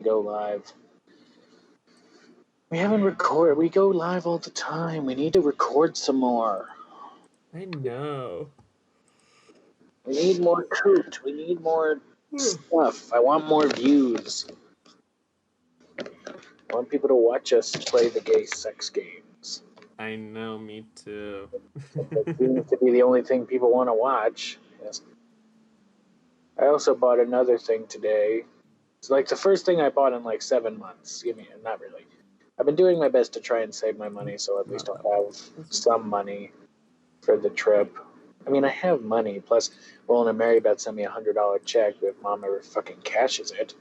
go live. We haven't recorded. We go live all the time. We need to record some more. I know. We need more coot. We need more stuff. I want more views. I want people to watch us play the gay sex games. I know, me too. That seems to be the only thing people want to watch. Yes. I also bought another thing today. It's like the first thing I bought in like 7 months. Not really. I've been doing my best to try and save my money, so at least I'll have some money for the trip. I mean, I have money. Plus, and Mary Beth sent me $100 check if Mom ever fucking cashes it.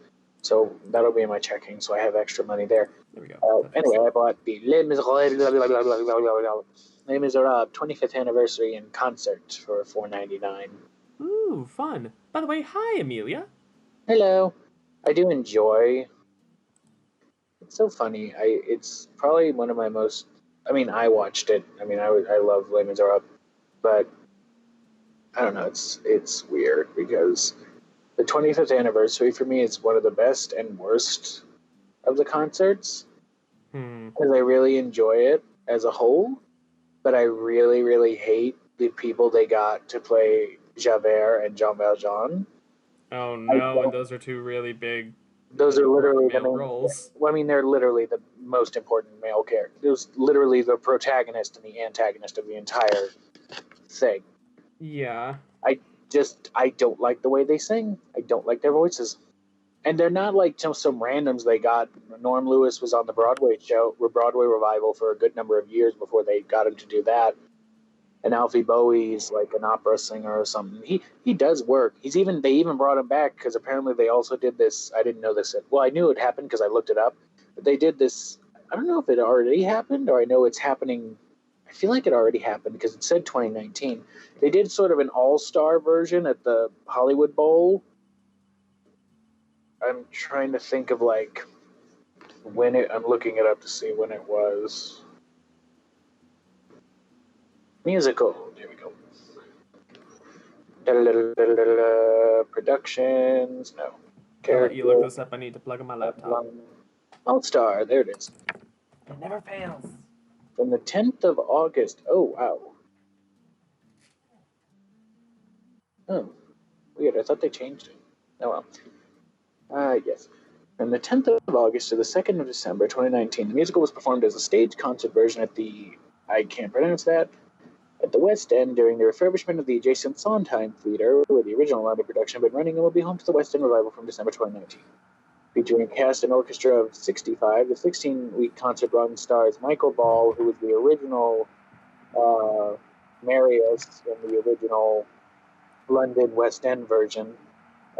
So that'll be in my checking, so I have extra money there. There we go. Anyway, I bought the Les Miserables 25th anniversary in concert for $4.99. Ooh, fun. By the way, hi, Amelia. Hello. I do enjoy. It's so funny. It's probably one of my most. I mean, I watched it. I mean, I love Les Miserables, but I don't know. It's weird because the 25th anniversary for me is one of the best and worst of the concerts because I really enjoy it as a whole, but I really, really hate the people they got to play Javert and Jean Valjean. Oh no, and those are two really big. Those are literally the main roles. Well, I mean, they're literally the most important male characters. It was literally the protagonist and the antagonist of the entire thing. Yeah. I don't like the way they sing. I don't like their voices. And they're not like some randoms they got. Norm Lewis was on the Broadway revival for a good number of years before they got him to do that. And Alfie Bowie's like an opera singer or something. He does work. They even brought him back because apparently they also did this. I didn't know this. Well, I knew it happened because I looked it up. But they did this. I don't know if it already happened or I know it's happening. I feel like it already happened because it said 2019. They did sort of an all-star version at the Hollywood Bowl. I'm trying to think of like I'm looking it up to see when it was. Musical. There we go. Productions. No. I'll let you look this up. I need to plug in my laptop. All-Star. There it is. It never fails. From the 10th of August. Oh, wow. Oh, weird. I thought they changed it. Oh, well. Yes. From the 10th of August to the 2nd of December 2019, the musical was performed as a stage concert version at the, I can't pronounce that, at the West End during the refurbishment of the adjacent Sondheim Theater, where the original London production had been running and will be home to the West End revival from December 2019. Featuring a cast and orchestra of 65, the 16-week concert run stars Michael Ball, who was the original Marius in the original London West End version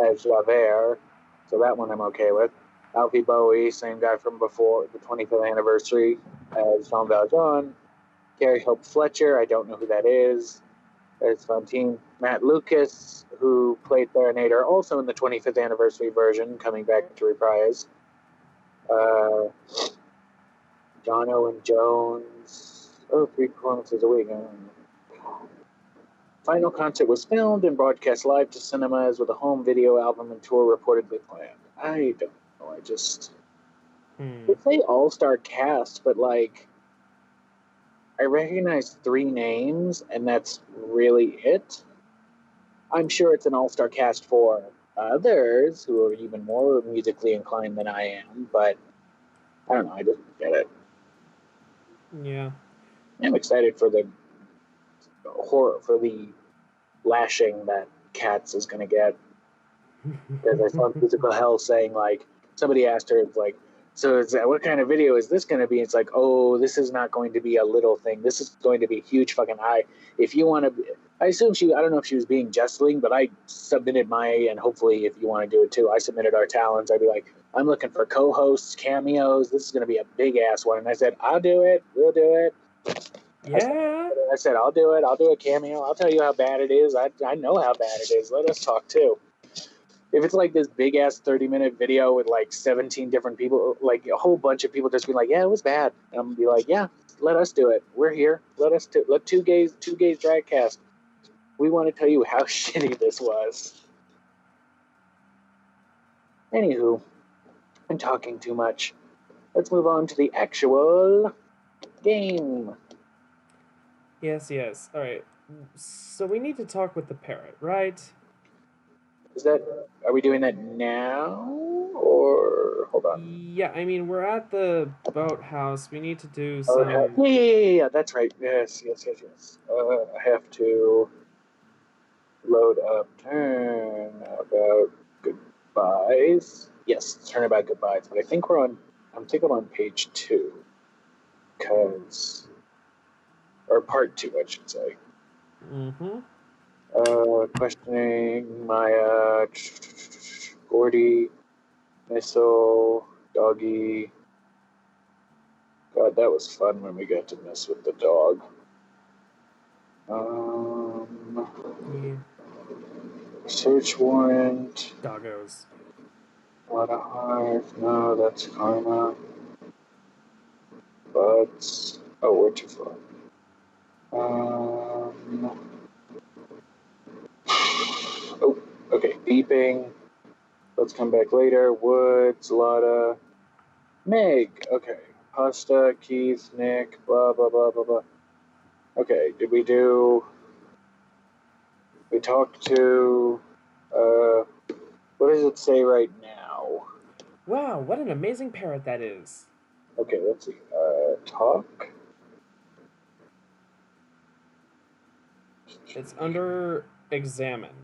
as Javert, so that one I'm okay with. Alfie Bowie, same guy from before the 25th anniversary as Jean Valjean. Carrie Hope Fletcher, I don't know who that is, as Fantine. Matt Lucas, who played Baronator, also in the 25th anniversary version, coming back to reprise. John Owen Jones. 3 performances a week. Final concert was filmed and broadcast live to cinemas with a home video album and tour reportedly planned. I don't know. I just. They say all-star cast, but like. I recognize 3 names, and that's really it. I'm sure it's an all-star cast for others who are even more musically inclined than I am, but I don't know. I just get it. Yeah. I'm excited for the horror, for the lashing that Cats is going to get. Because I saw Musical Hell saying, like, somebody asked her, like, so what kind of video is this going to be? It's like, oh, this is not going to be a little thing. This is going to be huge fucking high. If you want to, I assume I don't know if she was being jesting, but I submitted and hopefully if you want to do it too, I submitted our talents. I'd be like, I'm looking for co-hosts, cameos. This is going to be a big ass one. And I said, I'll do it. We'll do it. Yeah. I said, I'll do it. I'll do a cameo. I'll tell you how bad it is. I know how bad it is. Let us talk too. If it's like this big ass 30-minute video with like 17 different people, like a whole bunch of people just be like, yeah, it was bad. And I'm gonna be like, yeah, let us do it. We're here. Let 2 gays dragcast. We want to tell you how shitty this was. Anywho, I'm talking too much. Let's move on to the actual game. Yes, yes. All right. So we need to talk with the parrot, right? Are we doing that now? Or, hold on. Yeah, I mean, we're at the boathouse. We need to do Okay. some... Yeah, that's right. Yes. I have to load up turn about goodbyes. Yes, turn about goodbyes. But I think I'm thinking on page 2. Or part 2, I should say. Mm-hmm. Questioning Maya, Gordy, Missile, Doggy. God, that was fun when we got to mess with the dog. Yeah. Search warrant. Doggos. A lot of hearts. No, that's karma. But we're too far. Oh, okay. Beeping. Let's come back later. Woods, Lotta, Meg. Okay. Pasta, Keith, Nick, blah, blah, blah, blah, blah. Okay, we talked to, what does it say right now? Wow, what an amazing parrot that is. Okay, let's see. Talk. It's under examine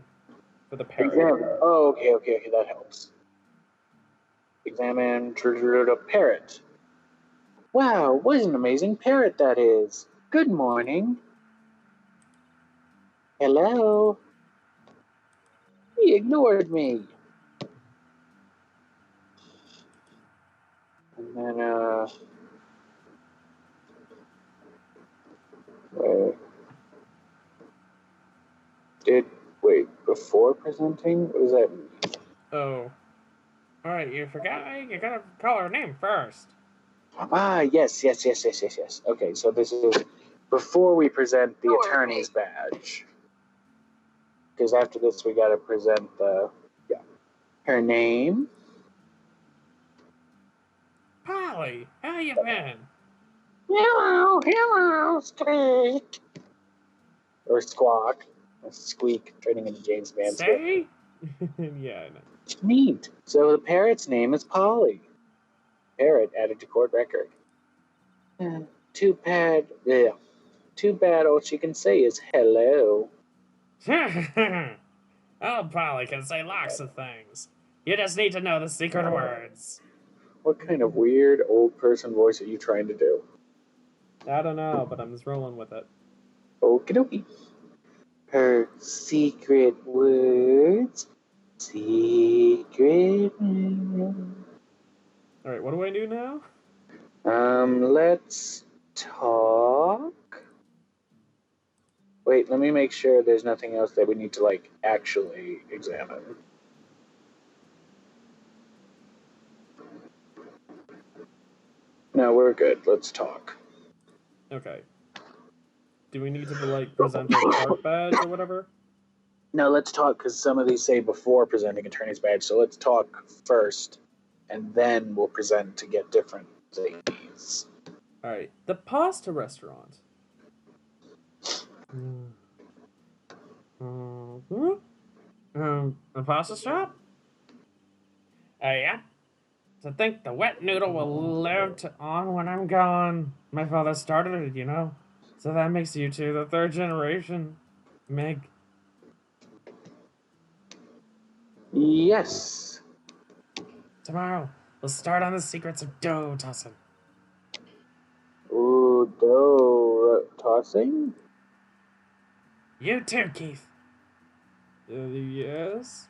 for the parrot. Examine. Oh, okay, that helps. Examine, parrot. Wow, what an amazing parrot that is. Good morning. Hello. He ignored me. And then, before presenting? What does that mean? Oh. Alright, you forgot me? You gotta call her name first. Yes. Okay, so this is before we present the attorney's badge. Because after this, we gotta present her name. Polly, how you been? Hello, Squeak. Or Squawk. Squeak, turning into James Mansfield. Say? Yeah, I know. Neat. So the parrot's name is Polly. Parrot added to court record. Too bad. Yeah. Too bad all she can say is hello. Oh, Polly can say lots of things. You just need to know the secret words. What kind of weird old person voice are you trying to do? I don't know, but I'm just rolling with it. Okie dokie. Her secret words. Secret words. Alright, what do I do now? Let's talk. Wait, let me make sure there's nothing else that we need to, actually examine. No, we're good. Let's talk. Okay. Do we need to, present our park badge or whatever? No, let's talk, because some of these say before presenting attorney's badge, so let's talk first, and then we'll present to get different things. Alright, the pasta restaurant. The pasta shop? Yeah. To think the wet noodle will live on when I'm gone. My father started it, you know. So that makes you two the third generation. Meg. Yes. Tomorrow, we'll start on the secrets of dough tossing. Ooh, dough tossing? You too, Keith. Yes?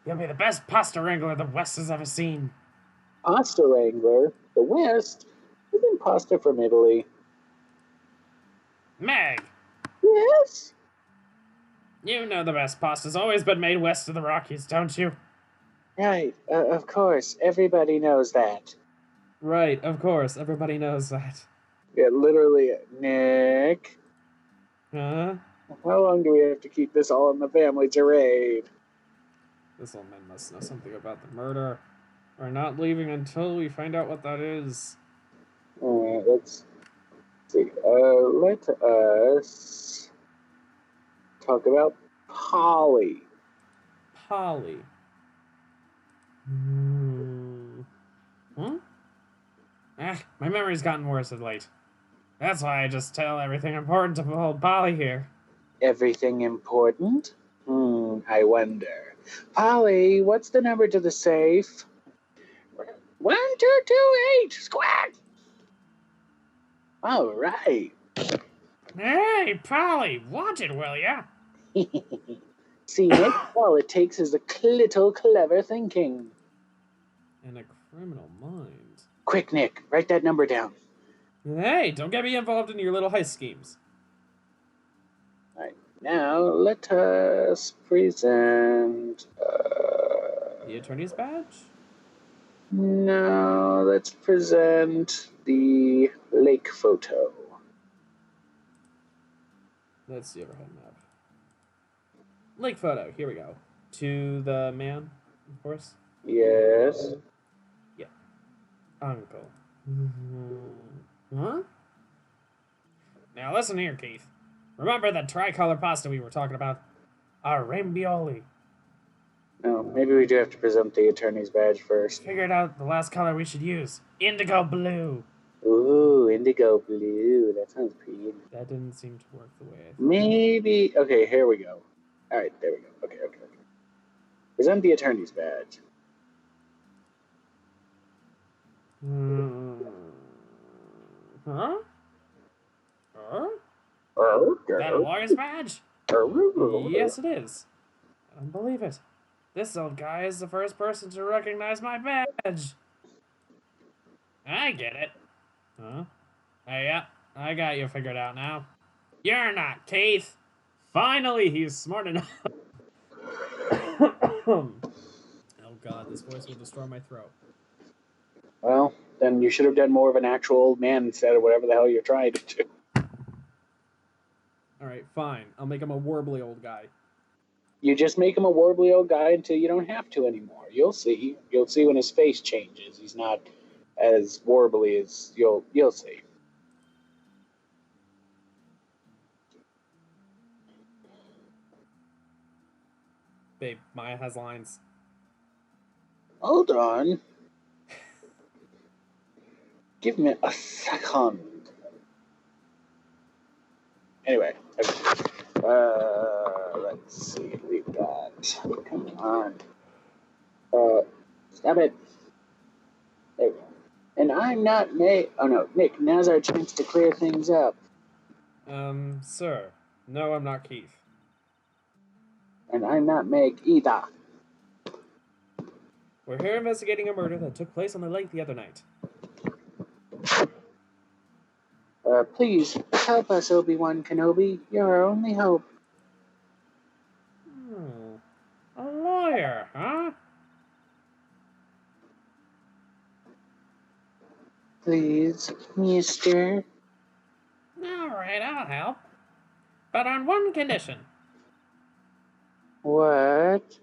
You'll be the best pasta wrangler the West has ever seen. Pasta wrangler? The West? Isn't pasta from Italy? Meg! Yes? You know the best pasta's always been made west of the Rockies, don't you? Right, of course. Everybody knows that. Right, of course. Everybody knows that. Yeah, literally, Nick. Huh? How long do we have to keep this all in the family charade? This old man must know something about the murder. We're not leaving until we find out what that is. Alright, let's see. Let us talk about Polly. Polly. Huh? My memory's gotten worse of late. That's why I just tell everything important to old Polly here. Everything important? I wonder. Polly, what's the number to the safe? 1228! Squawk! All right. Hey, Polly, watch it, will ya? See, Nick, all it takes is a little clever thinking. And a criminal mind. Quick, Nick, write that number down. Hey, don't get me involved in your little heist schemes. All right, now let us present... The attorney's badge? No, let's present the lake photo. Let's see overhead map. Lake photo, here we go. To the man, of course. Yes. Yeah. Uncle. Huh? Now listen here, Keith. Remember that tricolor pasta we were talking about? Our ravioli. No, maybe we do have to present the attorney's badge first. Figured out the last color we should use. Indigo blue. Ooh, indigo blue. That sounds pretty. That didn't seem to work the way I thought. Maybe. Okay, here we go. All right, there we go. Okay. Present the attorney's badge. Huh? Huh? Okay. That a lawyer's badge? Yes, it is. I don't believe it. This old guy is the first person to recognize my badge. I get it. Huh? Hey, yeah, I got you figured out now. You're not Keith. Finally, he's smart enough. Oh God, this voice will destroy my throat. Well, then you should have done more of an actual old man instead of whatever the hell you're trying to do. All right, fine. I'll make him a warbly old guy. You just make him a warbly old guy until you don't have to anymore. You'll see. You'll see when his face changes. He's not as warbly as you'll see. Babe, Maya has lines. Hold on. Give me a second. Anyway, let's see. Leave that. Come on. Stop it. There we go. And I'm not May. Oh no, Nick. Now's our chance to clear things up. Sir. No, I'm not Keith. And I'm not Meg either. We're here investigating a murder that took place on the lake the other night. Please help us, Obi-Wan Kenobi. You're our only hope. A lawyer, huh? Please, mister. All right, I'll help. But on one condition. What?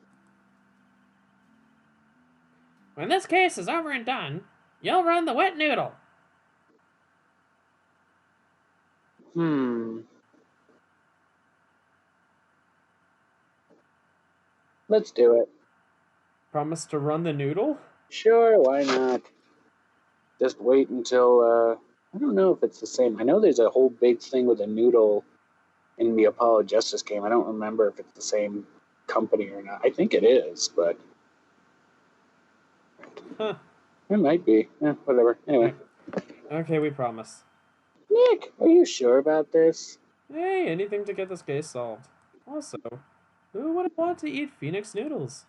When this case is over and done, you'll run the wet noodle. Let's do it. Promise to run the noodle? Sure, why not? Just wait until, I don't know if it's the same. I know there's a whole big thing with a noodle in the Apollo Justice game. I don't remember if it's the same company or not. I think it is, but... Huh. It might be. Whatever. Anyway. Okay, we promise. Nick, are you sure about this? Hey, anything to get this case solved. Also, who would want to eat Phoenix noodles?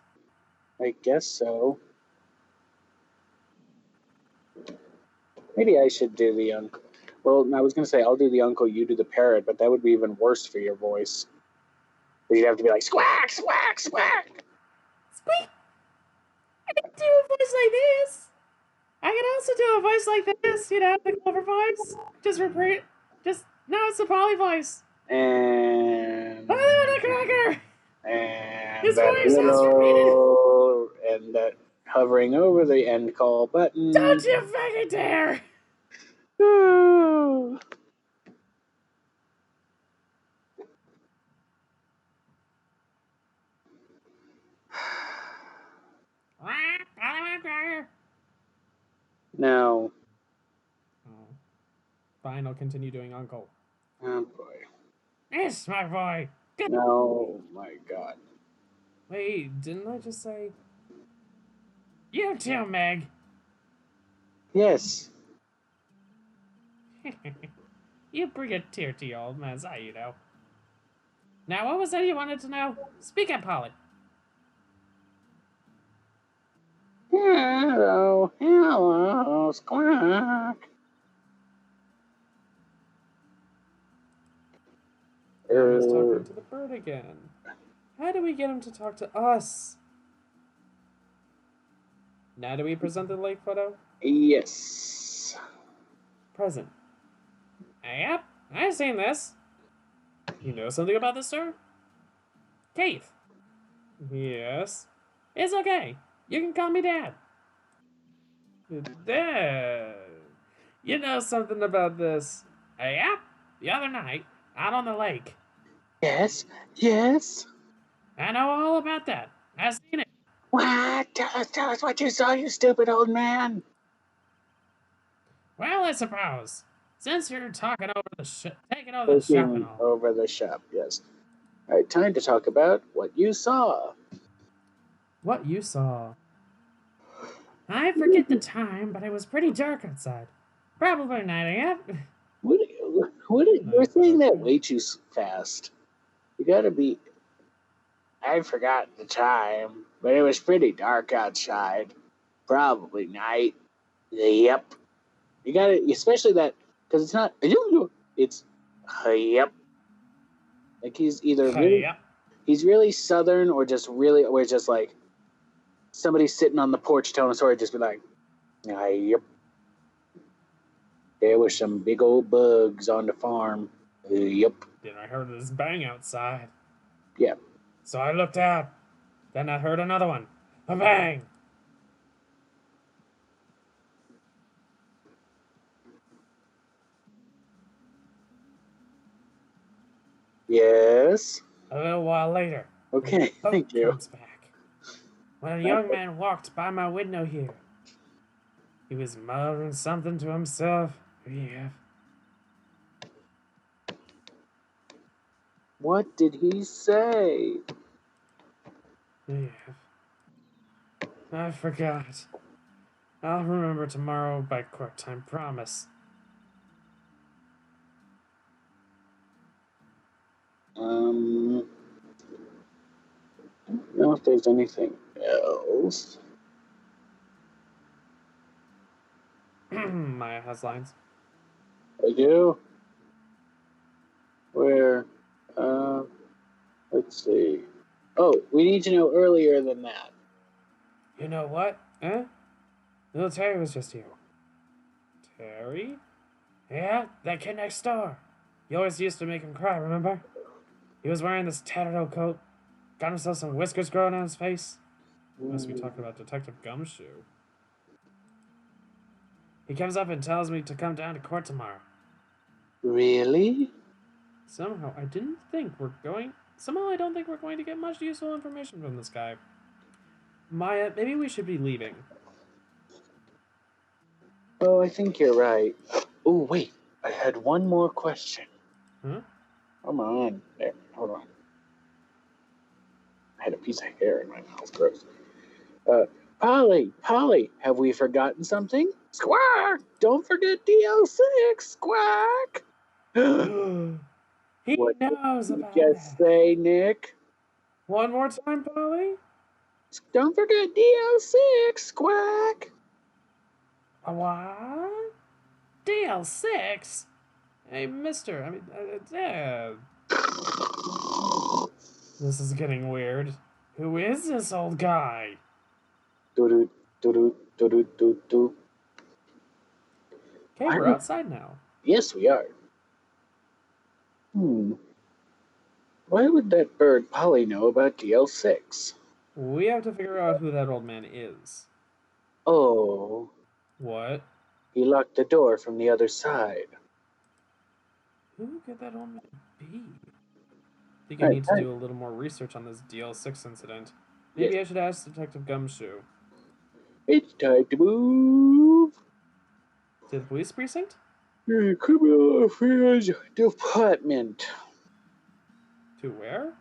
I guess so. Maybe I should do the uncle. Well, I was going to say I'll do the uncle, you do the parrot, but that would be even worse for your voice. You'd have to be like, squawk, squawk, squawk. Squeak! I can do a voice like this. I can also do a voice like this, you know, the Clover voice. No, it's the Polly voice. And... Oh, the cracker! And His that voice has little... And that... hovering over the end call button. Don't you fucking dare! Oh. Now, Oh. Fine, I'll continue doing Uncle. oh boy. Yes, my boy. Good. No, my God. Wait, didn't I just say? You too, Meg. Yes. You bring a tear to your old man's eye, you know. Now, what was that you wanted to know? Speak up, Polly. Hello, hello, squawk. Now he's talking to the bird again. How do we get him to talk to us? Now do we present the lake photo? Yes. Present. Yep, I've seen this. You know something about this, sir? Keith. Yes. It's okay. You can call me Dad. Dad. You know something about this? Yep. The other night, out on the lake. Yes, yes. I know all about that. I've seen it. What? Tell us what you saw, you stupid old man. Well, I suppose. Since you're talking over taking over the shop and Taking all. over the shop, yes. All right, time to talk about what you saw. What you saw? I forget the time, but it was pretty dark outside. Probably 9 a.m. You're saying that way too fast. You gotta be. I forgot the time, but it was pretty dark outside. Probably night. Yep. You gotta, especially that, because it's not. It's yep. Like he's either really, Yep. he's really southern, or just really, or just like somebody sitting on the porch telling a story, just be like, yep. There were some big old bugs on the farm. Yep. Then I heard this bang outside. Yep. So I looked out. Then I heard another one. A bang. Yes. A little while later, Okay. the Thank boat you. comes back. When a young man walked by my window here, he was muttering something to himself. Yeah. What did he say? Yeah. I forgot. I'll remember tomorrow by quick time, promise. I don't know if there's anything else. Maya has lines. I do. Where? Uh, let's see. Oh, we need to know earlier than that. You know what? Huh? Little Terry was just here. Terry? Yeah, that kid next door. You always used to make him cry, remember? He was wearing this tattered old coat. Got himself some whiskers growing on his face. Must be talking about Detective Gumshoe. He comes up and tells me to come down to court tomorrow. Really? Somehow, I don't think we're going to get much useful information from this guy. Maya, maybe we should be leaving. Oh, I think you're right. Oh, wait. I had one more question. Huh? Come on. There. Hold on. I had a piece of hair in my mouth. Gross. Polly, have we forgotten something? Squawk! Don't forget DL6. Squawk! He What knows did you about just that. say, Nick? One more time, Polly? Don't forget DL6. Squawk! What? DL6? Hey, mister, Dad. This is getting weird. Who is this old guy? Do do do do do do do. Okay, we're outside now. Yes, we are. Why would that bird Polly know about DL6? We have to figure out who that old man is. Oh, What? he locked the door from the other side. Who could that old man be? I think I Right, need to do a little more research on this DL6 incident. yes. Maybe I should ask Detective Gumshoe. It's time to move. To the police precinct? The Criminal Affairs Department. To where?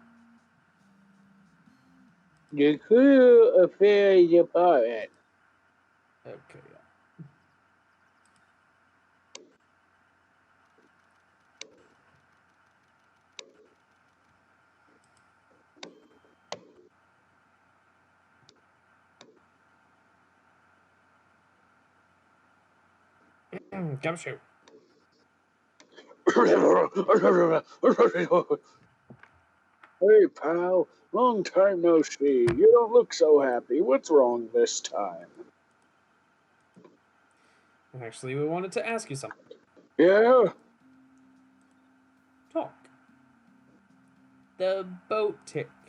The Criminal Affairs Department. Okay, yeah. Gumshoe. Hey, pal. Long time no see. You don't look so happy. What's wrong this time? Actually, we wanted to ask you something. Yeah? Talk. The boat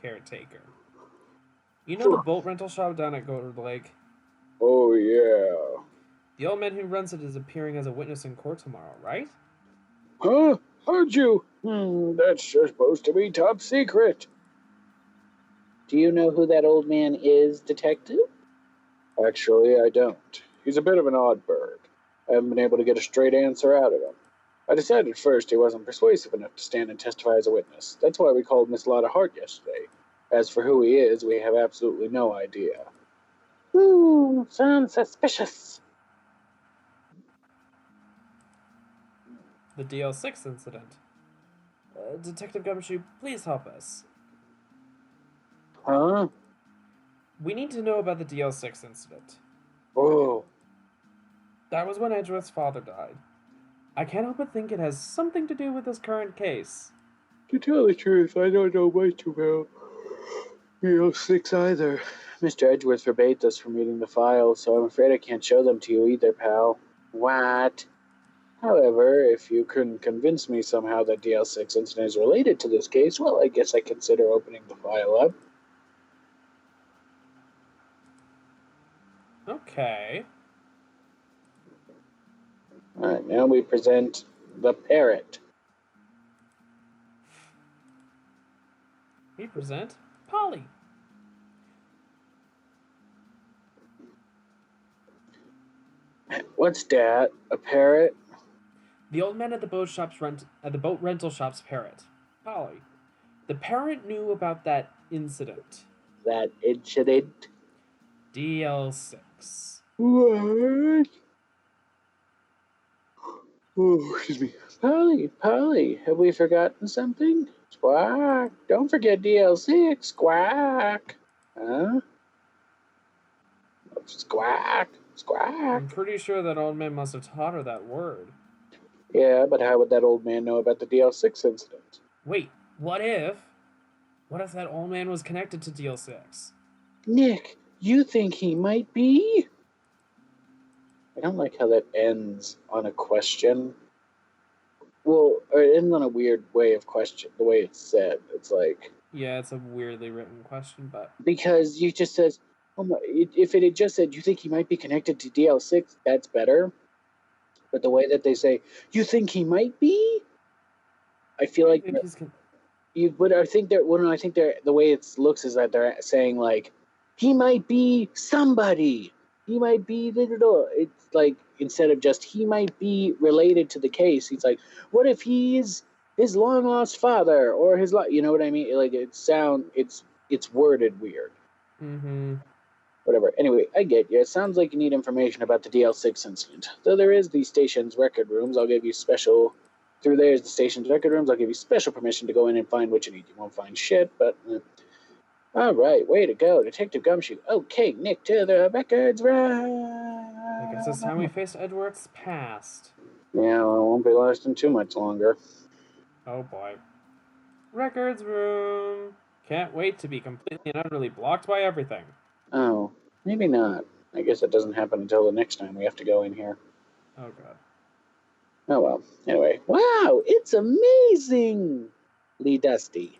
caretaker. You know the boat rental shop down at Goated Lake? Oh, yeah. The old man who runs it is appearing as a witness in court tomorrow, right? Huh? How'd you? That's just supposed to be top secret. Do you know who that old man is, Detective? Actually, I don't. He's a bit of an odd bird. I haven't been able to get a straight answer out of him. I decided first he wasn't persuasive enough to stand and testify as a witness. That's why we called Miss Lotta Hart yesterday. As for who he is, we have absolutely no idea. Sounds suspicious. The DL6 incident. Detective Gumshoe, please help us. Huh? We need to know about the DL6 incident. Oh, That was when Edgeworth's father died. I can't help but think it has something to do with this current case. to tell the truth, I don't know much about BO6 either. Mr. Edgeworth forbade us from reading the files, so I'm afraid I can't show them to you either, pal. What? However, if you can convince me somehow that DL6 incident is related to this case, well, I guess I consider opening the file up. Okay. Alright, now we present the parrot. We present Polly. What's that? A parrot? The old man at the boat rental shop's parrot. Polly. The parrot knew about that incident. That incident? DL6. What? Oh, excuse me. Polly, have we forgotten something? Squawk. Don't forget DL6. Squawk. Huh? Squawk. Squawk. I'm pretty sure that old man must have taught her that word. Yeah, but how would that old man know about the DL6 incident? Wait, what if? What if that old man was connected to DL6? Nick, you think he might be? I don't like how that ends on a question. Well, or it ends on a weird way of question, the way it's said. It's like, Yeah, it's a weirdly written question, but because you just says, oh my, if it had just said, you think he might be connected to DL6, that's better. But the way that they say, you think he might be? I feel like think he's but I think they're the way it looks is that they're saying like he might be somebody. He might be it's like instead of just he might be related to the case, he's like, what if he's his long lost father or his you know what I mean? Like it's worded weird. Mm-hmm. Whatever. Anyway, I get you. It sounds like you need information about the DL6 incident. Though there is the station's record rooms, I'll give you special. Through there's the station's record rooms. I'll give you special permission to go in and find what you need. You won't find shit, but. All right, way to go, Detective Gumshoe. Okay, Nick, to the records I guess it's time we face Edward's past. Yeah, well, it won't be lasting too much longer. Oh boy. Records room. Can't wait to be completely and utterly blocked by everything. Oh, maybe not. I guess it doesn't happen until the next time we have to go in here. Oh god. Oh well. Anyway, wow, it's amazingly dusty.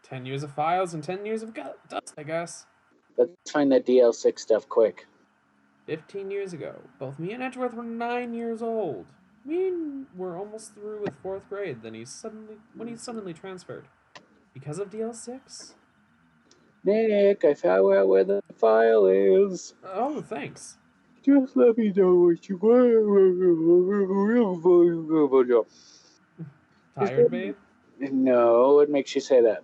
10 years of files and 10 years of dust, I guess. Let's find that DL6 stuff quick. 15 years ago, both me and Edgeworth were 9 years old. We were almost through with 4th grade when he suddenly transferred. Because of DL6? Nick, I found out where the file is. Oh, thanks. Just let me know what you want. Tired, babe? No, what makes you say that?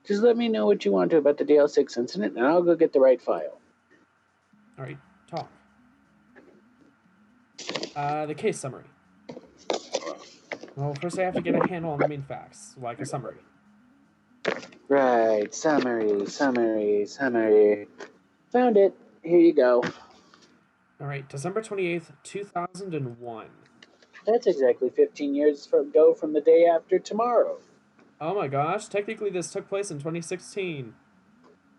Just let me know what you want to about the DL6 incident, and I'll go get the right file. Alright, talk. The case summary. Well, first I have to get a handle on the main facts, like a summary. Right, summary. Found it. Here you go. Alright, December 28th, 2001. That's exactly 15 years ago from the day after tomorrow. Oh my gosh, technically this took place in 2016.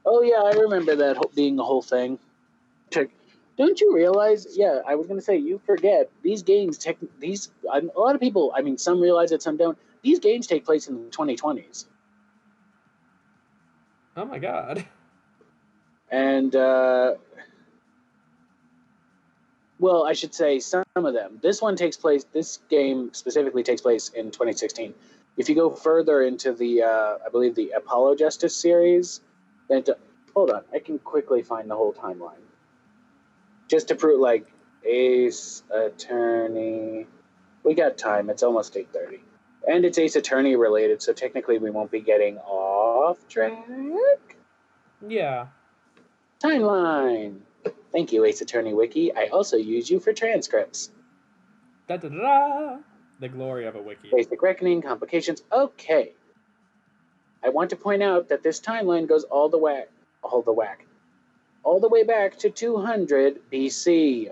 Oh yeah, I remember that being the whole thing. Don't you realize? Yeah, I was going to say, you forget these games. A lot of people. I mean, some realize it, some don't. These games take place in the 2020s. Oh my god. And well, I should say some of them. This game specifically takes place in 2016. If you go further into the, I believe the Apollo Justice series, then hold on, I can quickly find the whole timeline. Just to prove, like, Ace Attorney. We got time. It's almost 8:30, and it's Ace Attorney related, so technically we won't be getting off track. Yeah. Timeline. Thank you, Ace Attorney Wiki. I also use you for transcripts. Da da da da. The glory of a wiki. Basic reckoning, complications. Okay. I want to point out that this timeline goes all the way back to 200 BC.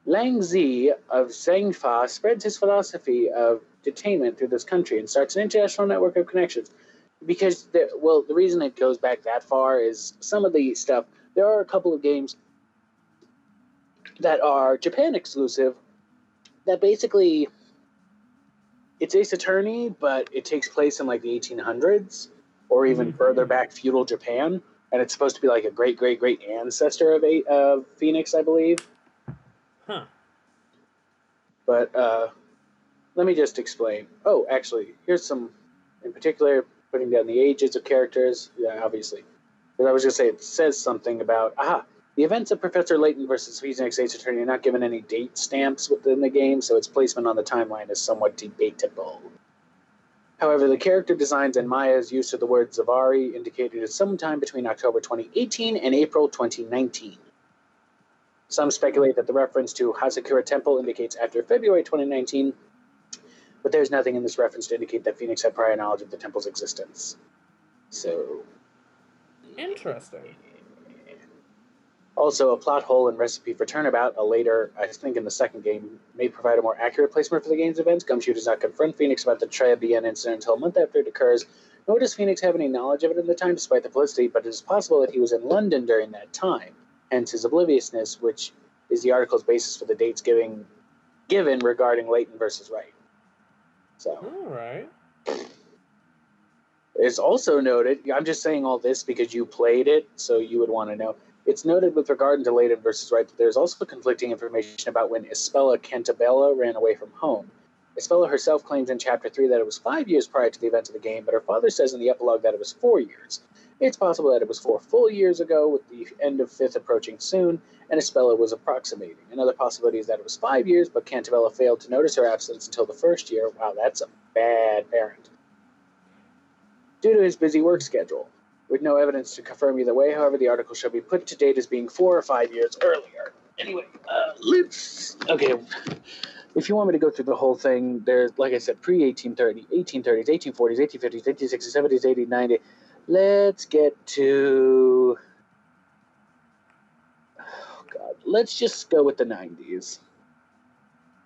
Lang Zi of Zhengfa spreads his philosophy of detainment through this country and starts an international network of connections. Because, the reason it goes back that far is some of the stuff. There are a couple of games that are Japan exclusive that basically, it's Ace Attorney, but it takes place in like the 1800s or even further back, feudal Japan, and it's supposed to be like a great ancestor of Phoenix, I believe. Huh. But let me just explain. Oh, actually, here's some, in particular, putting down the ages of characters. Yeah, obviously. But I was going to say, it says something about, the events of Professor Layton versus Phoenix Ace Attorney are not given any date stamps within the game, so its placement on the timeline is somewhat debatable. However, the character designs and Maya's use of the word Zavari indicated it's sometime between October 2018 and April 2019. Some speculate that the reference to Hazakura Temple indicates after February 2019, but there's nothing in this reference to indicate that Phoenix had prior knowledge of the temple's existence. So, interesting. Also, a plot hole and recipe for Turnabout, a later, I think in the second game, may provide a more accurate placement for the game's events. Gumshoe does not confront Phoenix about the Trebian incident until a month after it occurs, nor does Phoenix have any knowledge of it at the time, despite the publicity, but it is possible that he was in London during that time, hence his obliviousness, which is the article's basis for the dates given regarding Layton versus Wright. So, all right. It's also noted, I'm just saying all this because you played it, so you would want to know. It's noted with regard to Layton versus Wright that there's also conflicting information about when Isabella Cantabella ran away from home. Isabella herself claims in Chapter 3 that it was 5 years prior to the events of the game, but her father says in the epilogue that it was 4 years. It's possible that it was 4 full years ago, with the end of 5th approaching soon, and Isabella was approximating. Another possibility is that it was 5 years, but Cantabella failed to notice her absence until the first year. Wow, that's a bad parent. Due to his busy work schedule. With no evidence to confirm either way, however, the article shall be put to date as being 4 or 5 years earlier. Anyway, okay, if you want me to go through the whole thing, there's, like I said, pre-1830, 1830s, 1840s, 1850s, 1860s, 70s, 80s, 90s. Let's get to... Oh, God. Let's just go with the 90s.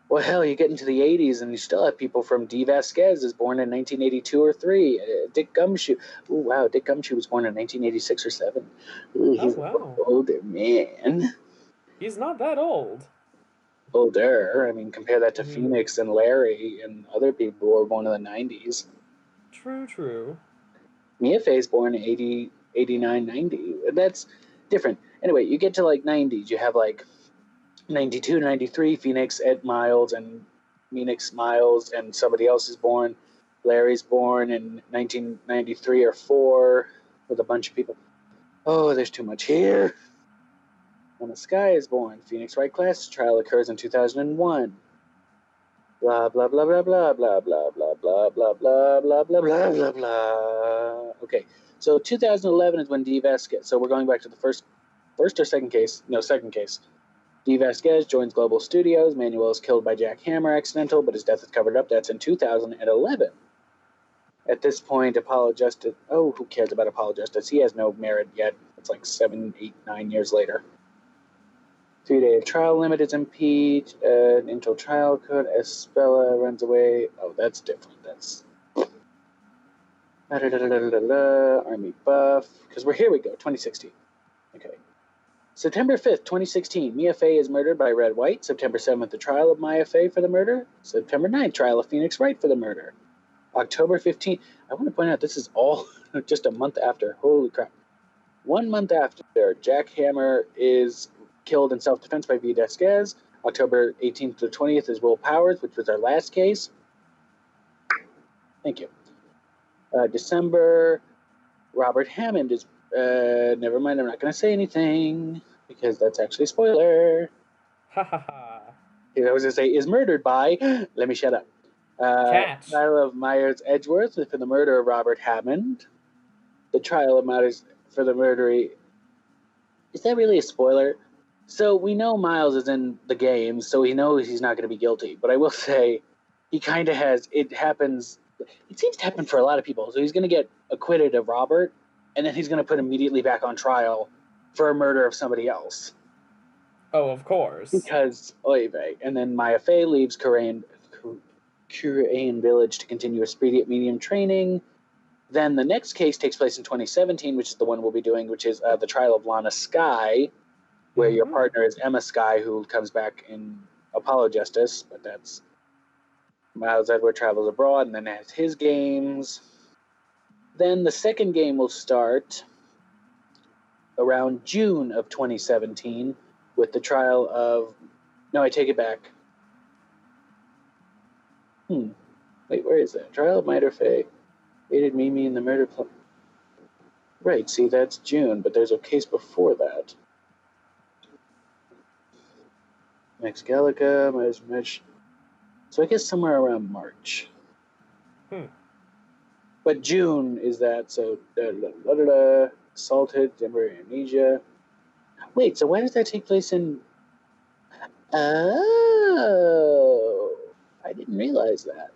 Well, hell, you get into the 80s and you still have people from D. Vasquez is born in 1982 or 3. Dick Gumshoe. Ooh, wow, Dick Gumshoe was born in 1986 or 7. Ooh, he's an older man. He's not that old. Older. I mean, compare that to Phoenix and Larry and other people who were born in the 90s. True. Mia Fey's born in 80, 89, 90. That's different. Anyway, you get to like 90s. You have like 92, 93, Phoenix, Ed Miles, and somebody else is born. Larry's born in 1993 or 4 with a bunch of people. Oh, there's too much here. When the Sky is born, Phoenix Wright class trial occurs in 2001. Blah blah blah blah blah blah blah blah blah blah blah blah blah blah blah blah. Okay, so 2011 is when D. Vasquez. So we're going back to the first or second case? No, second case. D. Vasquez joins Global Studios. Manuel is killed by Jack Hammer, accidental, but his death is covered up. That's in 2011. At this point, Apollo Justice. Oh, who cares about Apollo Justice? He has no merit yet. It's like 7, 8, 9 years later. 3-day trial limit is impeached. Until trial code. Espella runs away. Oh, that's different. That's Army buff. Because here we go. 2016. Okay. September 5th, 2016. Mia Fey is murdered by Red White. September 7th, the trial of Mia Fey for the murder. September 9th, trial of Phoenix Wright for the murder. October 15th. I want to point out this is all just a month after. Holy crap. 1 month after, Jack Hammer is killed in self-defense by V. Vasquez. October 18th to 20th is Will Powers, which was our last case. Thank you. December, Robert Hammond is... never mind, I'm not going to say anything, because that's actually a spoiler. Ha ha ha. I was going to say, is murdered by... Let me shut up. Catch. Trial of Myers Edgeworth for the murder of Robert Hammond. The trial of Myers for the murdery... Is that really a spoiler? So we know Miles is in the game, so he knows he's not going to be guilty. But I will say, he kind of has... It happens... It seems to happen for a lot of people. So he's going to get acquitted of Robert, and then he's going to put immediately back on trial for a murder of somebody else. Oh, of course. Because, oy vey. And then Mia Fey leaves Korean Village to continue expedient medium training. Then the next case takes place in 2017, which is the one we'll be doing, which is the trial of Lana Skye, where your partner is Emma Skye, who comes back in Apollo Justice, but that's Miles Edward travels abroad and then has his games. Then the second game will start around June of 2017 with the trial of... No, I take it back. Wait, where is that? Trial of Mia Fey. Aided Mimi in the murder plot. Right, see, that's June, but there's a case before that. Max Gallica, Mitch. So I guess somewhere around March. But June is that, so... Assaulted, temporary amnesia. Wait, so why does that take place in... Oh... I didn't realize that.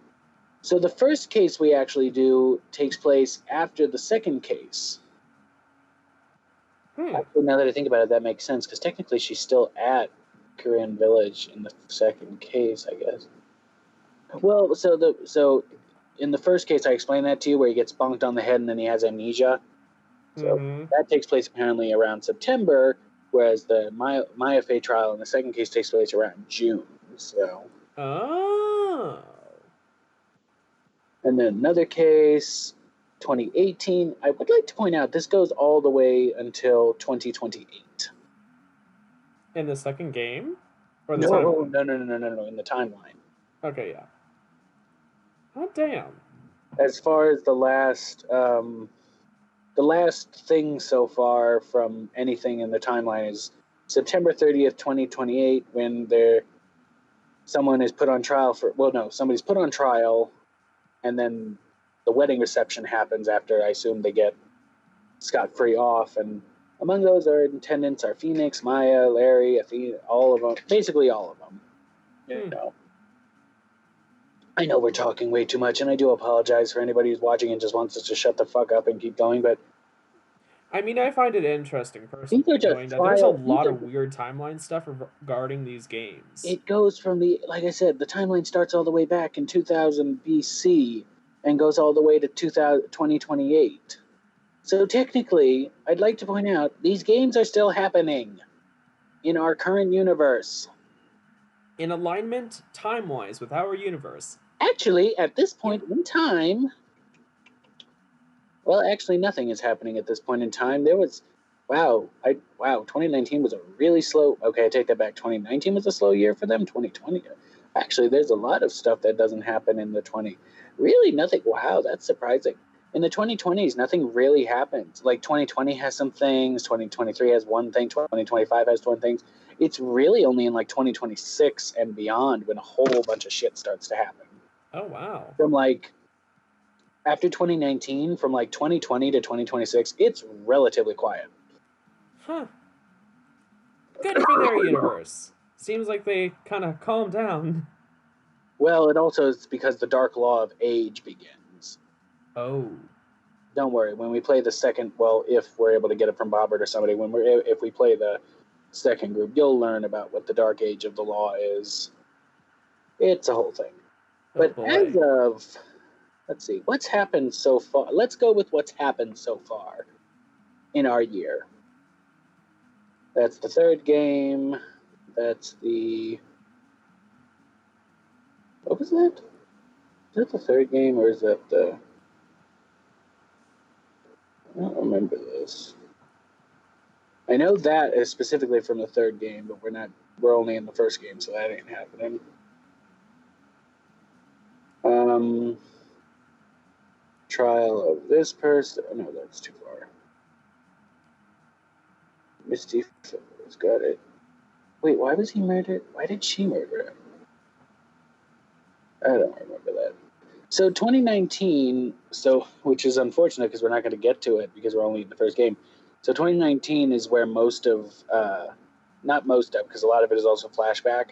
So the first case we actually do takes place after the second case. Actually, now that I think about it, that makes sense, because technically she's still at Korean Village in the second case, I guess. Well, so in the first case, I explained that to you, where he gets bonked on the head and then he has amnesia. So that takes place apparently around September, whereas the Mia Fey trial in the second case takes place around June. So. Oh. And then another case, 2018. I would like to point out this goes all the way until 2028. In the second game? Or the No, timeline? in the timeline. Okay, yeah. Oh, damn. As far as the last thing so far from anything in the timeline is September 30th, 2028, when someone is put on trial somebody's put on trial, and then the wedding reception happens after, I assume, they get scot-free off, and among those attendants are Phoenix, Maya, Larry, Athena, all of them, basically all of them. You know. I know we're talking way too much, and I do apologize for anybody who's watching and just wants us to shut the fuck up and keep going, but... I mean, I find it interesting, personally, knowing that there's a lot of weird timeline stuff regarding these games. It goes from like I said, the timeline starts all the way back in 2000 BC and goes all the way to 2028. So technically, I'd like to point out, these games are still happening in our current universe. In alignment, time-wise, with our universe. Actually, at this point in time... Well, actually, nothing is happening at this point in time. There was... Wow, 2019 was a really slow. Okay, I take that back. 2019 was a slow year for them. 2020, actually, there's a lot of stuff that doesn't happen in the 20. Really, nothing. Wow, that's surprising. In the 2020s, nothing really happens. Like 2020 has some things. 2023 has one thing. 2025 has one thing. It's really only in like 2026 and beyond when a whole bunch of shit starts to happen. Oh wow! From like after 2019, from like 2020 to 2026, it's relatively quiet. Huh. Good for their universe. Seems like they kind of calmed down. Well, it also is because the dark law of age begins. Oh. Don't worry. When we play the second, well, if we're able to get it from Bobbert or somebody, if we play the second group, you'll learn about what the dark age of the law is. It's a whole thing. Oh But boy. as of, let's see, what's happened so far? Let's go with what's happened so far in our year. That's the third game. That's the. What was that? Is that the third game or is that the. I don't remember this. I know that is specifically from the third game, but we're only in the first game, so that ain't happening. Trial of this person. Oh, no, that's too far. Misty Flippers, got it. Wait, why was he murdered? Why did she murder him? I don't remember that. So 2019, which is unfortunate because we're not going to get to it because we're only in the first game. So 2019 is where most of, not most of, because a lot of it is also flashback,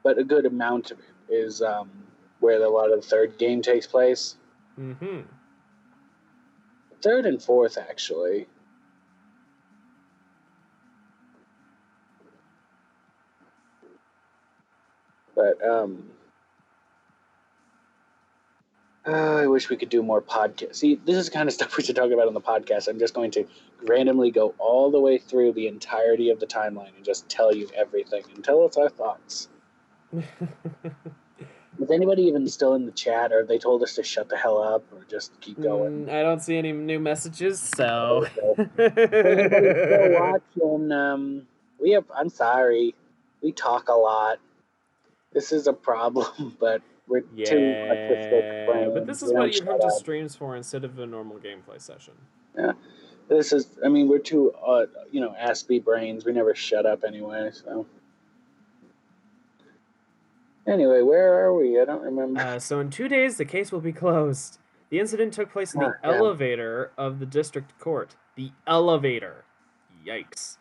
but a good amount of it is where a lot of the third game takes place. Mm-hmm. Third and fourth, actually. But I wish we could do more podcasts. See, this is the kind of stuff we should talk about on the podcast. I'm just going to randomly go all the way through the entirety of the timeline and just tell you everything and tell us our thoughts. Is anybody even still in the chat, or they told us to shut the hell up, or just keep going? I don't see any new messages, so. Anybody's still watching? I'm sorry. We talk a lot. This is a problem, but we're too artistic brains. But this is We what don't you shut come to up. streams for instead of a normal gameplay session. Yeah. We're too, aspy brains. We never shut up anyway, so. Anyway, where are we? I don't remember. So in 2 days, the case will be closed. The incident took place in the elevator of the district court. The elevator. Yikes.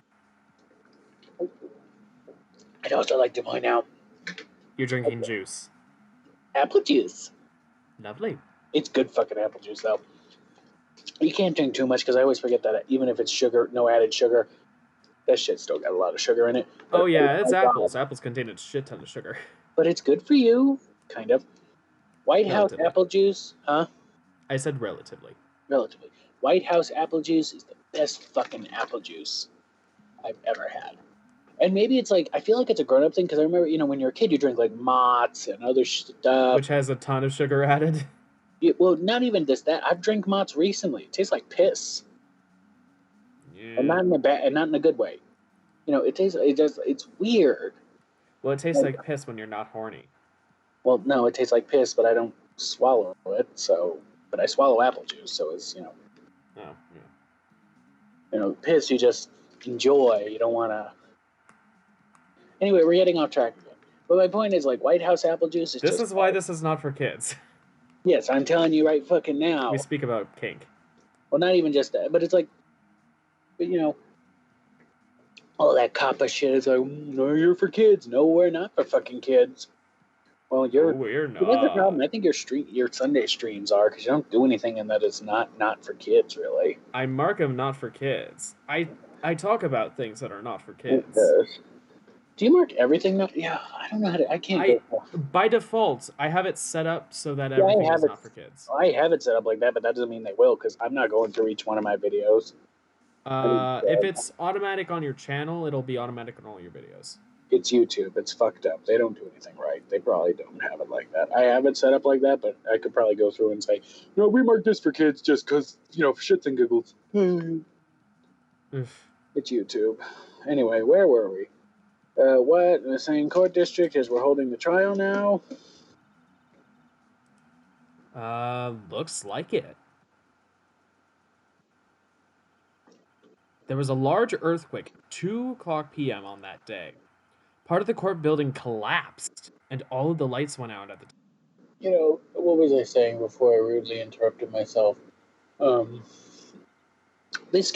I'd also like to point out. You're drinking juice. Apple juice. Lovely. It's good fucking apple juice, though. You can't drink too much because I always forget that even if it's sugar, no added sugar, that shit still got a lot of sugar in it. Oh yeah, it's apples. Apples contain a shit ton of sugar. But it's good for you, kind of. White House apple juice, huh? I said relatively. Relatively. White House apple juice is the best fucking apple juice I've ever had. And maybe it's like, I feel like it's a grown-up thing because I remember, when you're a kid, you drink like Mott's and other stuff. Which has a ton of sugar added. Well, not even that. I've drank Mott's recently. It tastes like piss. Yeah. And not in a good way. It's weird. Well, it tastes like piss when you're not horny. Well, no, it tastes like piss, but I don't swallow it. But I swallow apple juice, so it's Oh yeah. Piss you just enjoy. You don't want to. Anyway, we're getting off track again. But my point is, like, White House apple juice is. This is why this is not for kids. Yes, I'm telling you right fucking now. We speak about kink. Well, not even just that, but it's like, all that coppa shit is like, no, you're for kids. No, we're not for fucking kids. Well, we're not. That's the problem. I think your Sunday streams are because you don't do anything in that it's not for kids, really. I mark them not for kids. I talk about things that are not for kids. Do you mark everything not? Yeah, I don't know how to. I can't. By default, I have it set up so that everything is not for kids. I have it set up like that, but that doesn't mean they will because I'm not going through each one of my videos. If it's automatic on your channel, it'll be automatic on all your videos. It's YouTube. It's fucked up. They don't do anything right. They probably don't have it like that. I have it set up like that, but I could probably go through and say, no, we marked this for kids just because, for shits and giggles. Oof. It's YouTube. Anyway, where were we? What? The same court district as we're holding the trial now? Looks like it. There was a large earthquake at 2 o'clock p.m. on that day. Part of the court building collapsed, and all of the lights went out at the time. You know, what was I saying before I rudely interrupted myself? This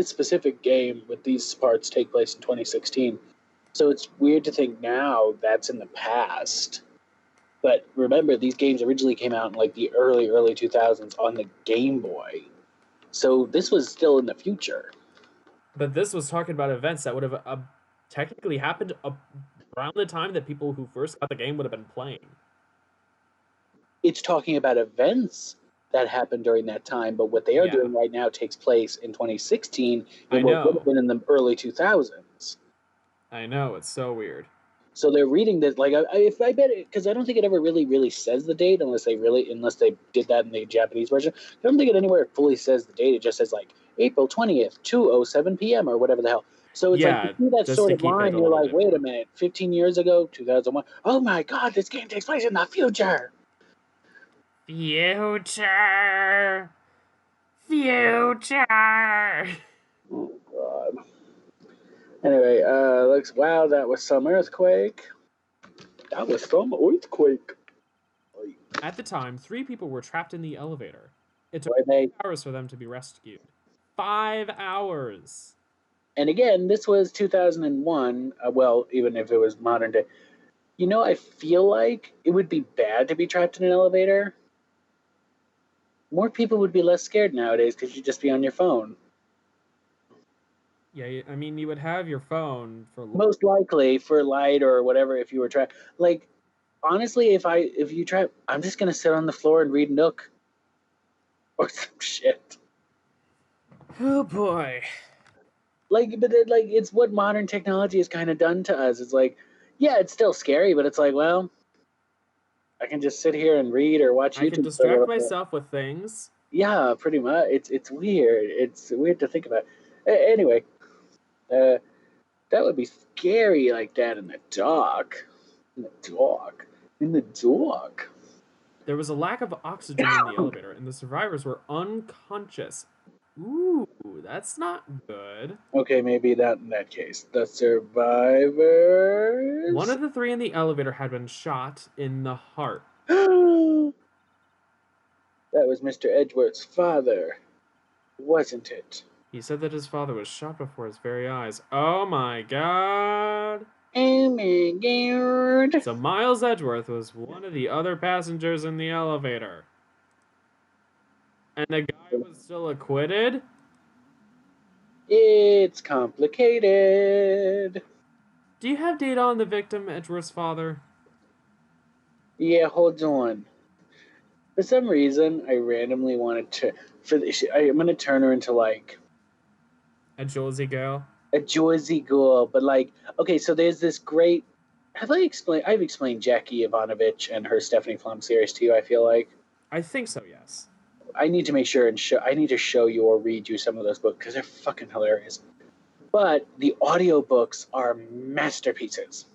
specific game with these parts take place in 2016. So it's weird to think now that's in the past. But remember, these games originally came out in like the early 2000s on the Game Boy. So this was still in the future. But this was talking about events that would have technically happened around the time that people who first got the game would have been playing. It's talking about events that happened during that time, but what they are doing right now takes place in 2016 and what would have been in the early 2000s. I know, it's so weird. So they're reading this like if I bet it, because I don't think it ever really says the date unless they did that in the Japanese version. I don't think it anywhere fully says the date. It just says like April 20th, 2:07 p.m. or whatever the hell. So it's like you see that sort of line, you're like, wait a minute, 15 years ago, 2001. Oh my God, this game takes place in the future. Future. Oh God. Anyway, wow, that was some earthquake. That was some earthquake. At the time, 3 people were trapped in the elevator. It took 5 hours for them to be rescued. 5 hours. And again, this was 2001. Well, even if it was modern day. You know, I feel like it would be bad to be trapped in an elevator. More people would be less scared nowadays because you'd just be on your phone. Yeah, I mean, you would have your phone for most likely for light or whatever. If you were trapped, like honestly, if you try, I'm just gonna sit on the floor and read Nook or some shit. Oh boy. But it's what modern technology has kind of done to us. It's like, yeah, it's still scary, but it's like, well, I can just sit here and read or watch YouTube. I can distract myself with things. Yeah, pretty much. It's weird. It's weird to think about. Anyway, that would be scary like that in the dark. In the dark. There was a lack of oxygen in the elevator, and the survivors were unconscious. Ooh, that's not good. Okay, maybe that in that case. The survivors. One of the 3 in the elevator had been shot in the heart. That was Mr. Edgeworth's father, wasn't it? He said that his father was shot before his very eyes. Oh my God. Oh my God. So Miles Edgeworth was one of the other passengers in the elevator. And the guy was still acquitted? It's complicated. Do you have data on the victim, Edgeworth's father? Yeah, hold on. For some reason, I randomly wanted to. I'm gonna turn her into like a Jersey girl. A Jersey girl, but like, okay, so there's this great. I've explained Jackie Ivanovich and her Stephanie Plum series to you. I feel like. I think so. Yes. I need to make sure and I need to show you or read you some of those books because they're fucking hilarious. But the audiobooks are masterpieces.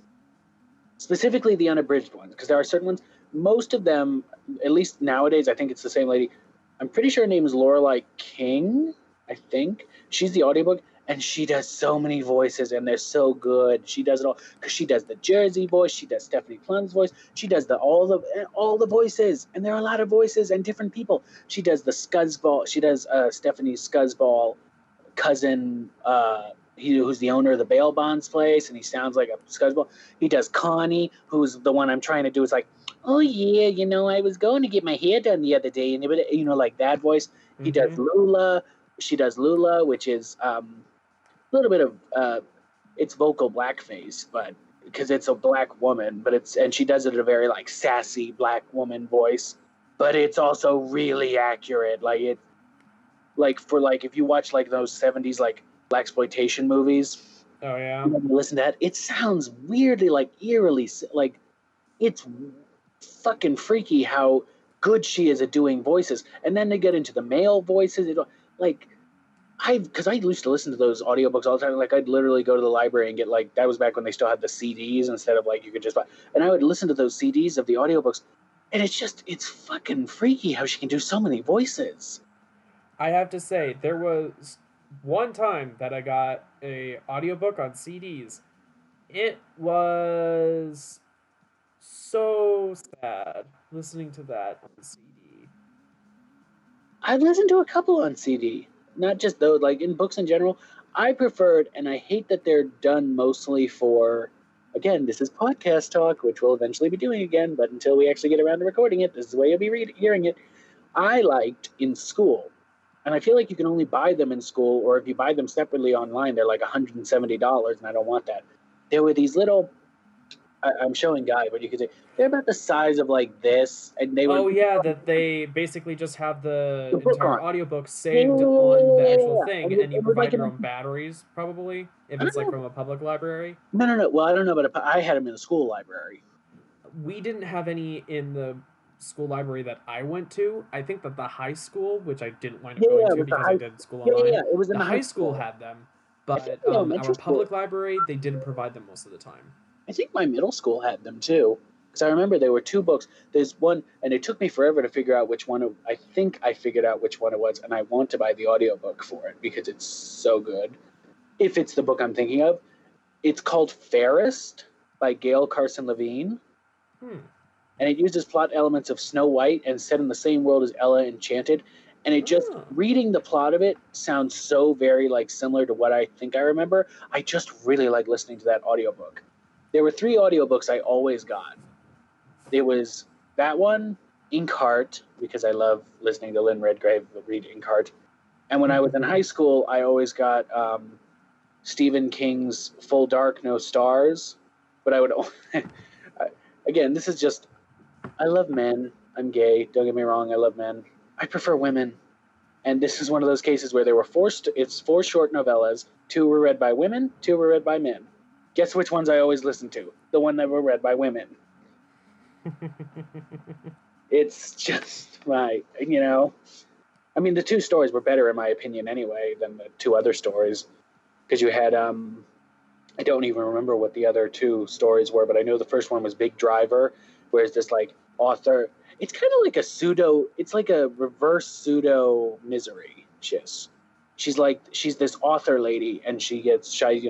Specifically the unabridged ones, because there are certain ones. Most of them, at least nowadays, I think it's the same lady. I'm pretty sure her name is Lorelei King. I think she's the audiobook, and she does so many voices, and they're so good. She does it all because she does the Jersey voice, she does Stephanie Plum's voice, she does all the voices, and there are a lot of voices and different people. She does the Scuzzball. She does Stephanie's Scuzzball cousin, who's the owner of the bail bonds place, and he sounds like a Scuzzball. He does Connie, who's the one I'm trying to do. It's like, oh yeah, I was going to get my hair done the other day, and like that voice. He does Lula. She does Lula, which is a little bit of it's vocal blackface, but because it's a black woman, and she does it in a very like sassy black woman voice, but it's also really accurate. Like it, like for like if you watch like those 70s like blaxploitation movies. Oh yeah. Listen to that. It sounds weirdly like eerily like it's fucking freaky how good she is at doing voices, and then they get into the male voices. Like because I used to listen to those audiobooks all the time. Like I'd literally go to the library and get like that was back when they still had the CDs instead of like you could just buy. And I would listen to those CDs of the audiobooks, and it's fucking freaky how she can do so many voices. I have to say, there was one time that I got a audiobook on CDs. It was so sad listening to that on CD. I've listened to a couple on CD, not just those. Like in books in general, I preferred, and I hate that they're done mostly for. Again, this is podcast talk, which we'll eventually be doing again. But until we actually get around to recording it, this is the way you'll be hearing it. I liked in school, and I feel like you can only buy them in school, or if you buy them separately online, they're like $170, and I don't want that. There were these little. I'm showing Guy, but you could say they're about the size of like this, and they were Oh yeah, that they basically just have the the book entire on. audiobook Yeah, saved on the actual thing, and and you it was like provide an. your own batteries, probably, if I don't it's like know. from a public library. No. Well, I don't know, but I had them in the school library. We didn't have any in the school library that I went to. I think that the high school, which I didn't wind up going Yeah, it to was the because I high. did school Yeah. online, It was in the the high high school school. had them, I think but the our elementary school. public library, they didn't provide them most of the time. I think my middle school had them too, because I remember there were two books. There's one, and it took me forever to figure out which one. I think I figured out which one it was, and I want to buy the audiobook for it because it's so good. If it's the book I'm thinking of, it's called Fairest by Gail Carson Levine. Hmm. And it uses plot elements of Snow White and set in the same world as Ella Enchanted. And it just Oh. reading the plot of it sounds so very like similar to what I think I remember. I just really like listening to that audiobook. There were 3 audiobooks I always got. It was that one, Inkheart, because I love listening to Lynn Redgrave read Inkheart. And when I was in high school, I always got Stephen King's Full Dark, No Stars. But I would again, this is just I love men. I'm gay. Don't get me wrong. I love men. I prefer women. And this is one of those cases where they were forced. It's 4 short novellas. 2 were read by women. 2 were read by men. Guess which ones I always listen to? The one that were read by women. It's just right. I mean, the 2 stories were better in my opinion anyway than the 2 other stories because you had I don't even remember what the other 2 stories were, but I know the first one was Big Driver, whereas this like author, it's kind of like it's like a reverse pseudo Misery. She's this author lady, and she gets shy,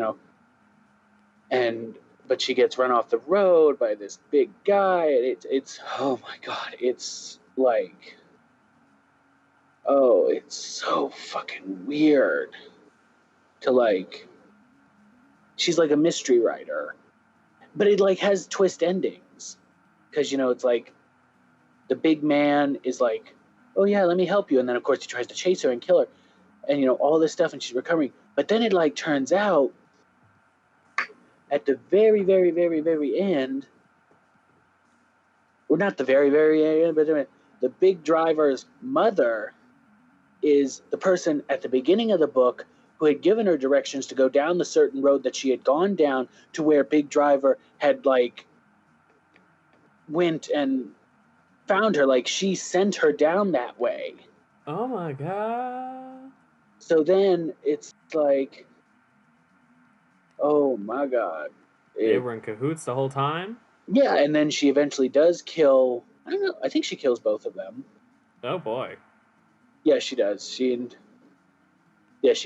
but she gets run off the road by this big guy, and it's oh my god, it's like it's so fucking weird to like. She's like a mystery writer, but it like has twist endings because it's like the big man is like, oh yeah, let me help you, and then of course he tries to chase her and kill her, and all this stuff, and she's recovering, but then it like turns out at the very very very very end, or not the very very end, but the big driver's mother is the person at the beginning of the book who had given her directions to go down the certain road that she had gone down to where Big Driver had like went and found her. Like she sent her down that way. Oh my god. So then it's like, oh my god. They were in cahoots the whole time? Yeah, and then she eventually does kill, I don't know, I think she kills both of them. Oh boy. Yeah, she does. She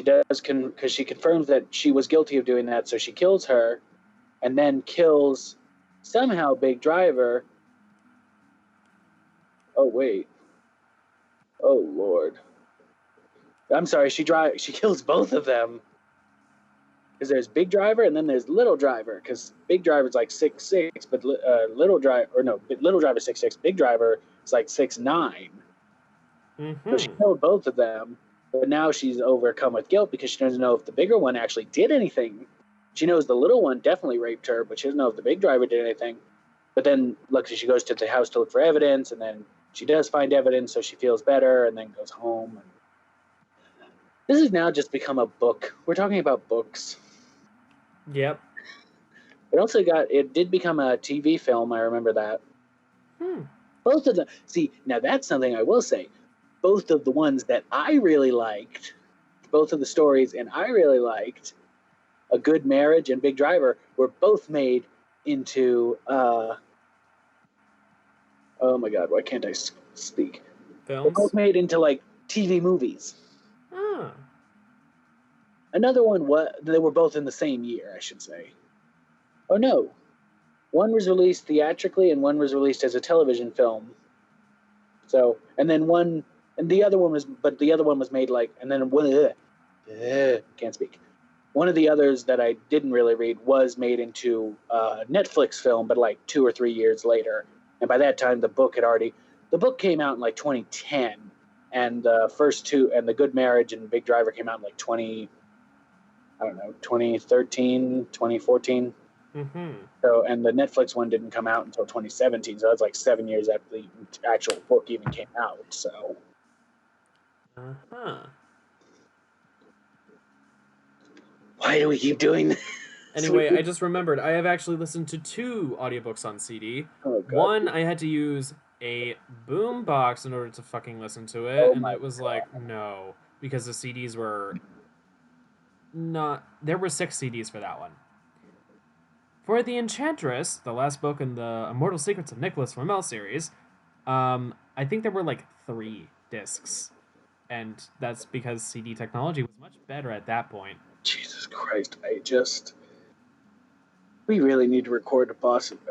does, because she confirms that she was guilty of doing that, so she kills her, and then kills somehow Big Driver. Oh wait. Oh Lord. I'm sorry. She kills both of them. Because there's Big Driver and then there's Little Driver. Because Big Driver's like 6'6", but Little Driver's 6'6". Big Driver is like 6'9". Mm-hmm. So she killed both of them. But now she's overcome with guilt because she doesn't know if the bigger one actually did anything. She knows the little one definitely raped her, but she doesn't know if the Big Driver did anything. But then, luckily, she goes to the house to look for evidence, and then she does find evidence, so she feels better, and then goes home. This has now just become a book. We're talking about books. Yep. It did become a TV film, I remember that. Both of them, see, now that's something I will say. Both of the ones that I really liked both of the stories, and I really liked A Good Marriage and Big Driver were both made into oh my god, why can't I speak? They're both Films? made into like TV movies. Ah. Another one, they were both in the same year, I should say. Oh no, one was released theatrically and one was released as a television film. So, and then one, and the other one was, but the other one was made like, and then can't speak. One of the others that I didn't really read was made into a Netflix film, but like 2 or 3 years later. And by that time, the book came out in like 2010, and the first two, and The Good Marriage and Big Driver came out in like 2013, 2014. Mm-hmm. So, and the Netflix one didn't come out until 2017. So that's like 7 years after the actual book even came out. So, Uh-huh. why do we keep doing this? Anyway, I just remembered I have actually listened to 2 audiobooks on CD. Oh, God. One, I had to use a boom box in order to fucking listen to it, Oh and my it was like, no, because the CDs were not. There were 6 CDs for that one. For The Enchantress, the last book in the Immortal Secrets of Nicholas Flamel series, I think there were like 3 discs, and that's because CD technology was much better at that point. Jesus Christ! We really need to record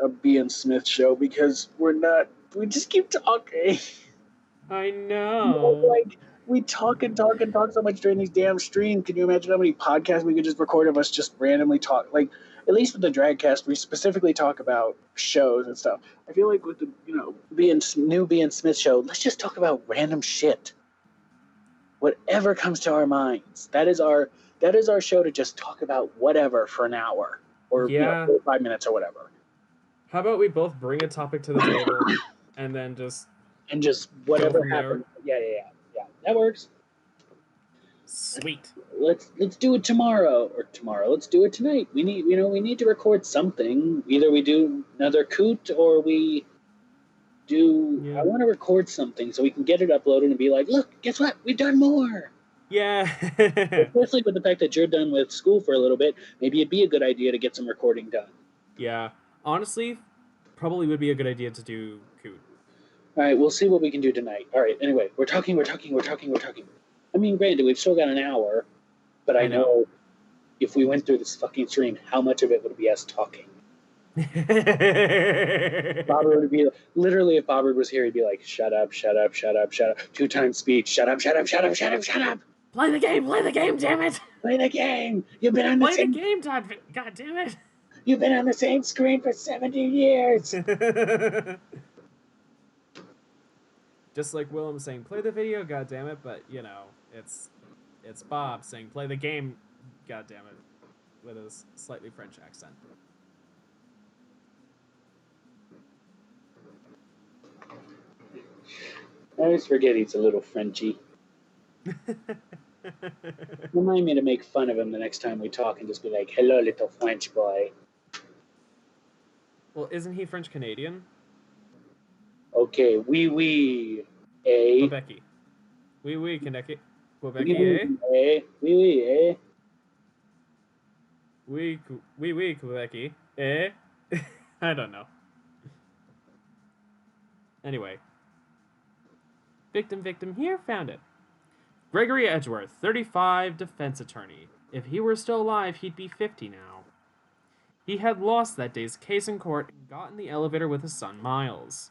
a B and Smith show because we just keep talking. I know. Like, we talk and talk and talk so much during these damn streams. Can you imagine how many podcasts we could just record of us just randomly talk? Like, at least with the Dragcast, we specifically talk about shows and stuff. I feel like with the new B and Smith show, let's just talk about random shit. Whatever comes to our minds. That is our show to just talk about whatever for an hour or Yeah. 5 minutes or whatever. How about we both bring a topic to the table and then just Whatever from there. happens. Yeah. That works. Sweet. Let's do it tomorrow or tomorrow. Let's do it tonight. We need to record something. Either we do another coot or we do. Yeah. I want to record something so we can get it uploaded and be like, look, guess what? We've done more. Yeah. Especially with the fact that you're done with school for a little bit, maybe it'd be a good idea to get some recording done. Yeah. Honestly, probably would be a good idea to do coot. All right, we'll see what we can do tonight. All right, anyway, we're talking. I mean, granted, we've still got an hour, but I know if we went through this fucking stream, how much of it would be us talking? Bobbert would be literally, if Bobbert was here, he'd be like, "Shut up, shut up, shut up, shut up." 2 times speed. Shut up, shut up, shut up, shut up, shut up. Play the game, damn it! Play the game. You've been on the same. Play the game, God damn it! You've been on the same screen for 70 years. Just like Willem saying, "Play the video, God damn it!" But it's Bob saying, "Play the game, God damn it," with a slightly French accent. I always forget he's a little Frenchy. Remind me to make fun of him the next time we talk and just be like, "Hello, little French boy." Well, isn't he French Canadian? Okay, oui, eh? Quebecy. Oui, Quebecy, eh? Oui, eh? Oui, Quebecy, eh? I don't know. Anyway. Victim here, found it. Gregory Edgeworth, 35, defense attorney. If he were still alive, he'd be 50 now. He had lost that day's case in court and got in the elevator with his son, Miles.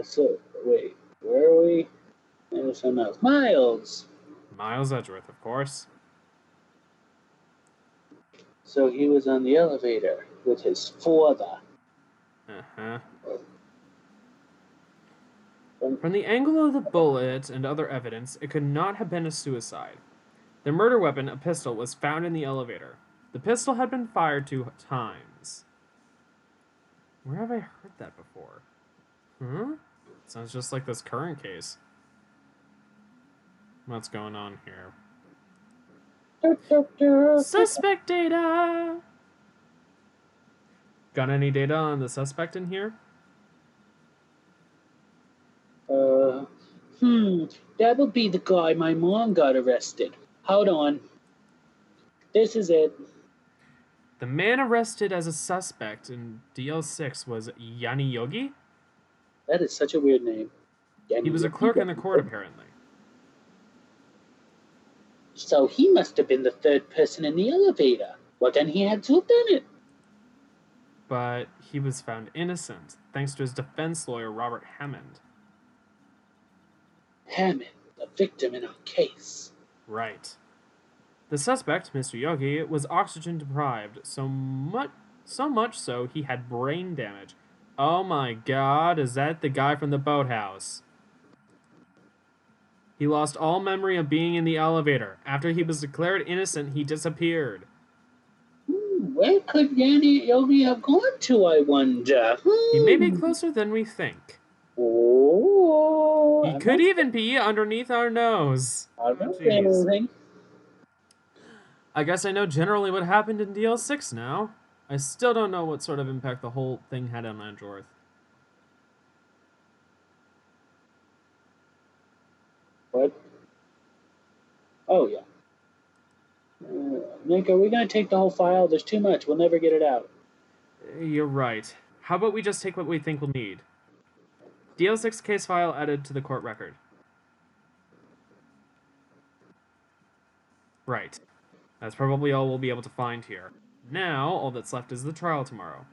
So, wait, where are we? There's someone else. Miles! Miles Edgeworth, of course. So he was on the elevator with his father. Uh-huh. From the angle of the bullet and other evidence, it could not have been a suicide. The murder weapon, a pistol, was found in the elevator. The pistol had been fired 2 times. Where have I heard that before? Sounds just like this current case. What's going on here? Suspect data! Got any data on the suspect in here? That would be the guy my mom got arrested. Hold on. This is it. The man arrested as a suspect in DL6 was Yanni Yogi? That is such a weird name. He was a clerk in the court, apparently. So he must have been the third person in the elevator. Well, then he had to have done it. But he was found innocent, thanks to his defense lawyer, Robert Hammond. Hammond, the victim in our case. Right. The suspect, Mr. Yogi, was oxygen deprived, so much so he had brain damage. Oh my god, is that the guy from the boathouse? He lost all memory of being in the elevator. After he was declared innocent, he disappeared. Where could Yanni Yogi have gone to, I wonder? He may be closer than we think. Oh, He could even be underneath our nose. I don't say anything. I guess I know generally what happened in DL6 now. I still don't know what sort of impact the whole thing had on Andorth. What? Oh, yeah. Nick, are we going to take the whole file? There's too much. We'll never get it out. You're right. How about we just take what we think we'll need? DL6 case file added to the court record. Right. That's probably all we'll be able to find here. Now, all that's left is the trial tomorrow.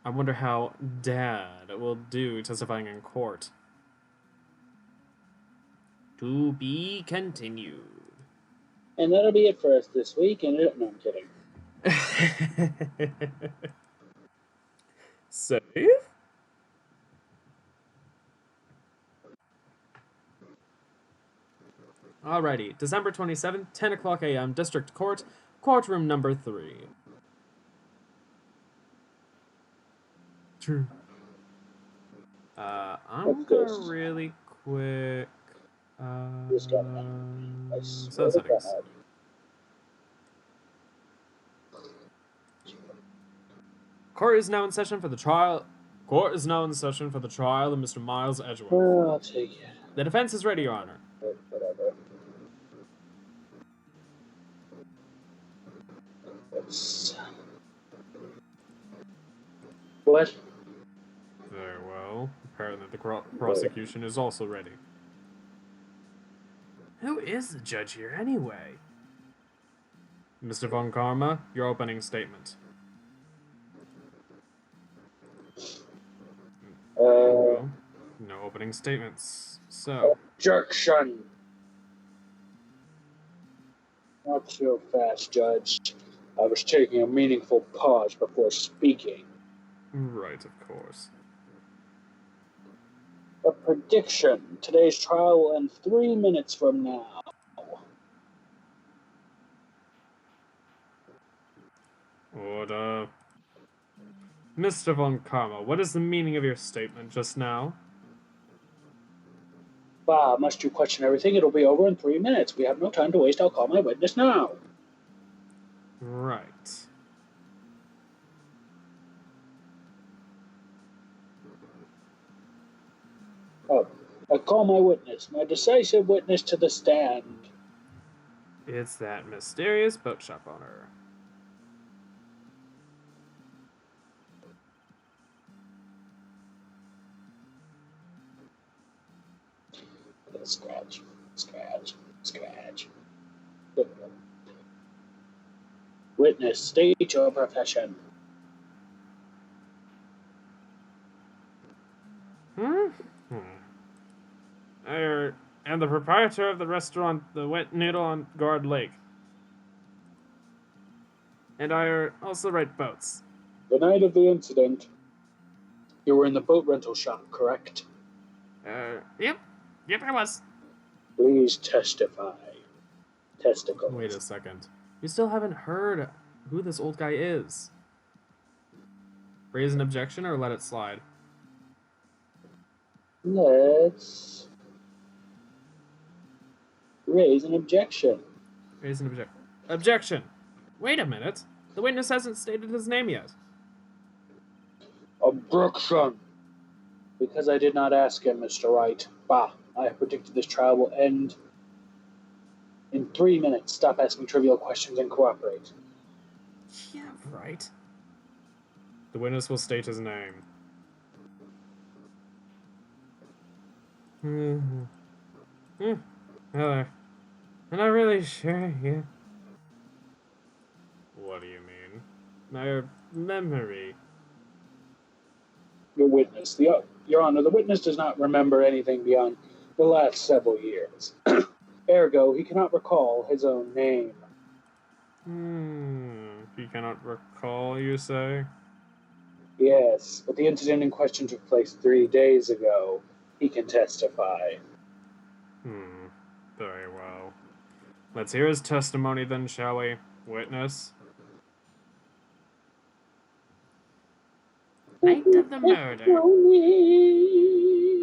I wonder how Dad will do testifying in court. To be continued. And that'll be it for us this week. And no, I'm kidding. Save? Alrighty, December 27th, 10 o'clock a.m., District Court, courtroom number 3. True. I'm gonna really quick... sound settings. Court is now in session for the trial. Court is now in session for the trial of Mr. Miles Edgeworth. Well, I'll take it. The defense is ready, Your Honor. Whatever. What? Very well. Apparently the prosecution is also ready. Who is the judge here, anyway? Mr. Von Karma, your opening statement. Well, no opening statements. So. Objection. Not so fast, Judge. I was taking a meaningful pause before speaking. Right, of course. A prediction. Today's trial will end 3 minutes from now. Order. Mr. Von Karma, what is the meaning of your statement just now? Bah, must you question everything? It'll be over in 3 minutes. We have no time to waste. I'll call my witness now. Right. Oh, I call my witness, my decisive witness to the stand. It's that mysterious boat shop owner. Scratch, scratch, scratch. Witness, state your profession. I am the proprietor of the restaurant, the Wet Noodle on Guard Lake. And I also write boats. The night of the incident, you were in the boat rental shop, correct? Yep. Yep, I was. Please testify. Testicles. Wait a second. You still haven't heard who this old guy is. Raise an objection or let it slide? Let's raise an objection. Raise an objection. Objection! Wait a minute. The witness hasn't stated his name yet. Objection. Because I did not ask him, Mr. Wright. Bah, I predicted this trial will end in 3 minutes. Stop asking trivial questions and cooperate. Yeah, right. The witness will state his name. Hello. I'm not really sure yet. What do you mean? My memory. Your witness. Your Honor, the witness does not remember anything beyond the last several years. Ergo, he cannot recall his own name. He cannot recall, you say? Yes, but the incident in question took place 3 days ago. He can testify. Very well. Let's hear his testimony then, shall we? Witness? Night of the murder.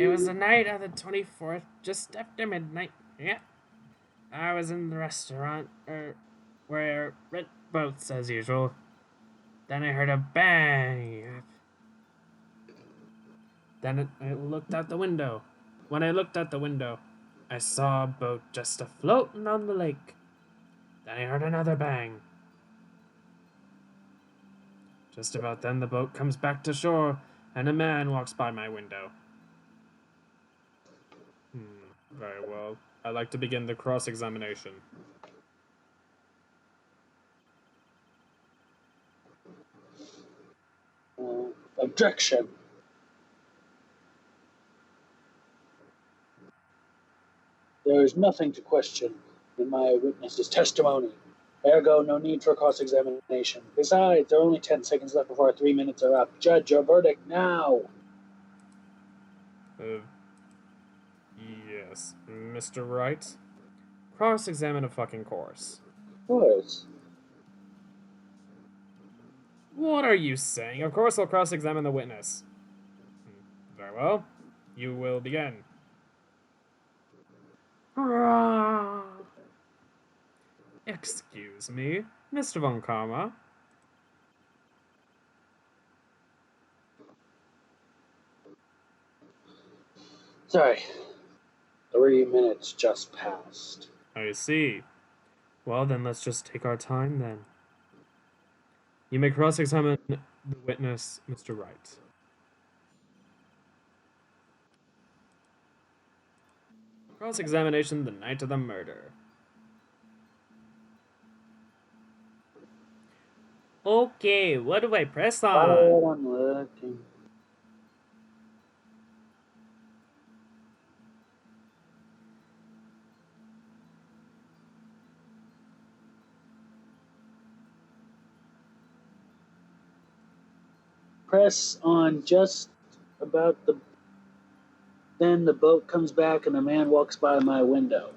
It was the night of the 24th, just after midnight. Yeah. I was in the restaurant, where red boats as usual. Then I heard a bang. Then I looked out the window. When I looked out the window, I saw a boat just a-floating on the lake. Then I heard another bang. Just about then the boat comes back to shore, and a man walks by my window. Very well. I'd like to begin the cross-examination. Objection. There is nothing to question in my witness's testimony. Ergo, no need for cross-examination. Besides, there are only 10 seconds left before our 3 minutes are up. Judge, your verdict now. Yes. Mr. Wright? Cross-examine a fucking course. Of course. What are you saying? Of course I'll cross-examine the witness. Very well. You will begin. Excuse me, Mr. Von Karma. Sorry. 3 minutes just passed. I see. Well, then let's just take our time, then. You may cross-examine the witness, Mr. Wright. Cross-examination the night of the murder. Okay, what do I press on? Oh, I'm looking. Press on just about the... Then the boat comes back and a man walks by my window.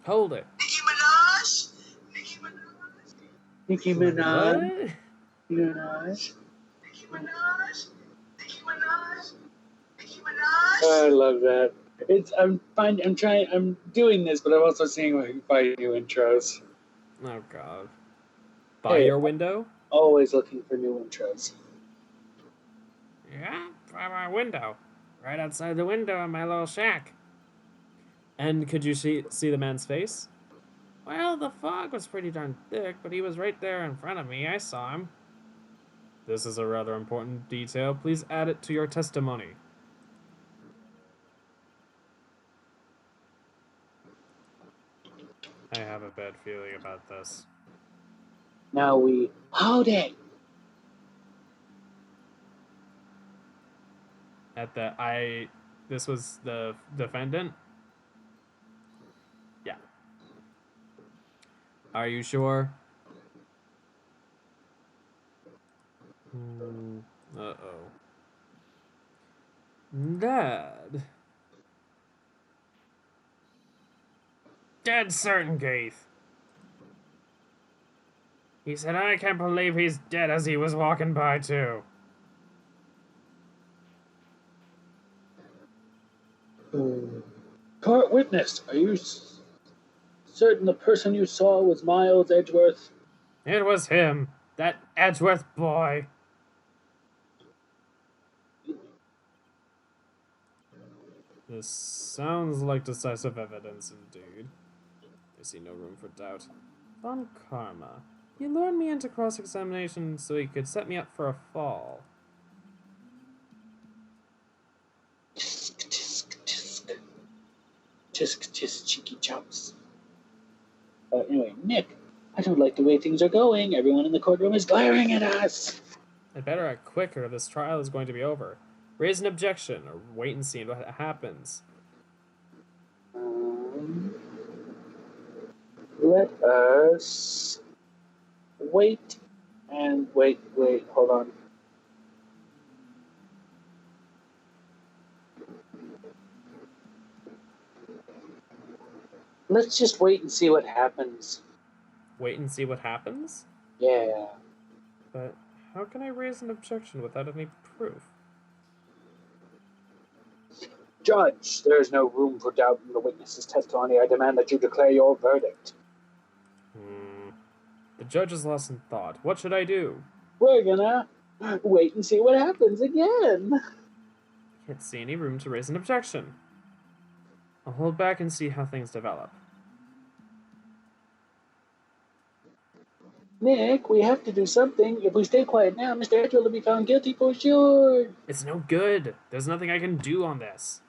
Hold it. Nicki Minaj? Nicki Minaj? Nicki Minaj. What? Minaj. Nicki Minaj? Nicki Minaj? Nicki Minaj? I love that. I'm doing this, but I'm also seeing if I can find new intros. Oh, God. By Hey, your window? Always looking for new intros. Yeah, by my window. Right outside the window in my little shack. And could you see the man's face? Well, the fog was pretty darn thick, but he was right there in front of me. I saw him. This is a rather important detail. Please add it to your testimony. I have a bad feeling about this. Now we hold it. This was the defendant? Yeah. Are you sure? Uh-oh. Dad. Dead certain, Gaith. He said, I can't believe he's dead as he was walking by, too. Court witness, are you certain the person you saw was Miles Edgeworth? It was him, that Edgeworth boy. This sounds like decisive evidence indeed. I see no room for doubt. Von Karma. He lured me into cross-examination so he could set me up for a fall. Tisk, tisk, tisk. Tisk, tisk, cheeky chumps. Anyway, Nick, I don't like the way things are going. Everyone in the courtroom is glaring at us. I'd better act quicker if this trial is going to be over. Raise an objection, or wait and see what happens. Let us wait and wait, hold on. Let's just wait and see what happens. Wait and see what happens? Yeah. But how can I raise an objection without any proof? Judge, there is no room for doubt in the witness's testimony. I demand that you declare your verdict. The judge is lost in thought. What should I do? We're gonna wait and see what happens again. I can't see any room to raise an objection. I'll hold back and see how things develop. Nick, we have to do something. If we stay quiet now, Mr. Edgeworth will be found guilty for sure. It's no good. There's nothing I can do on this.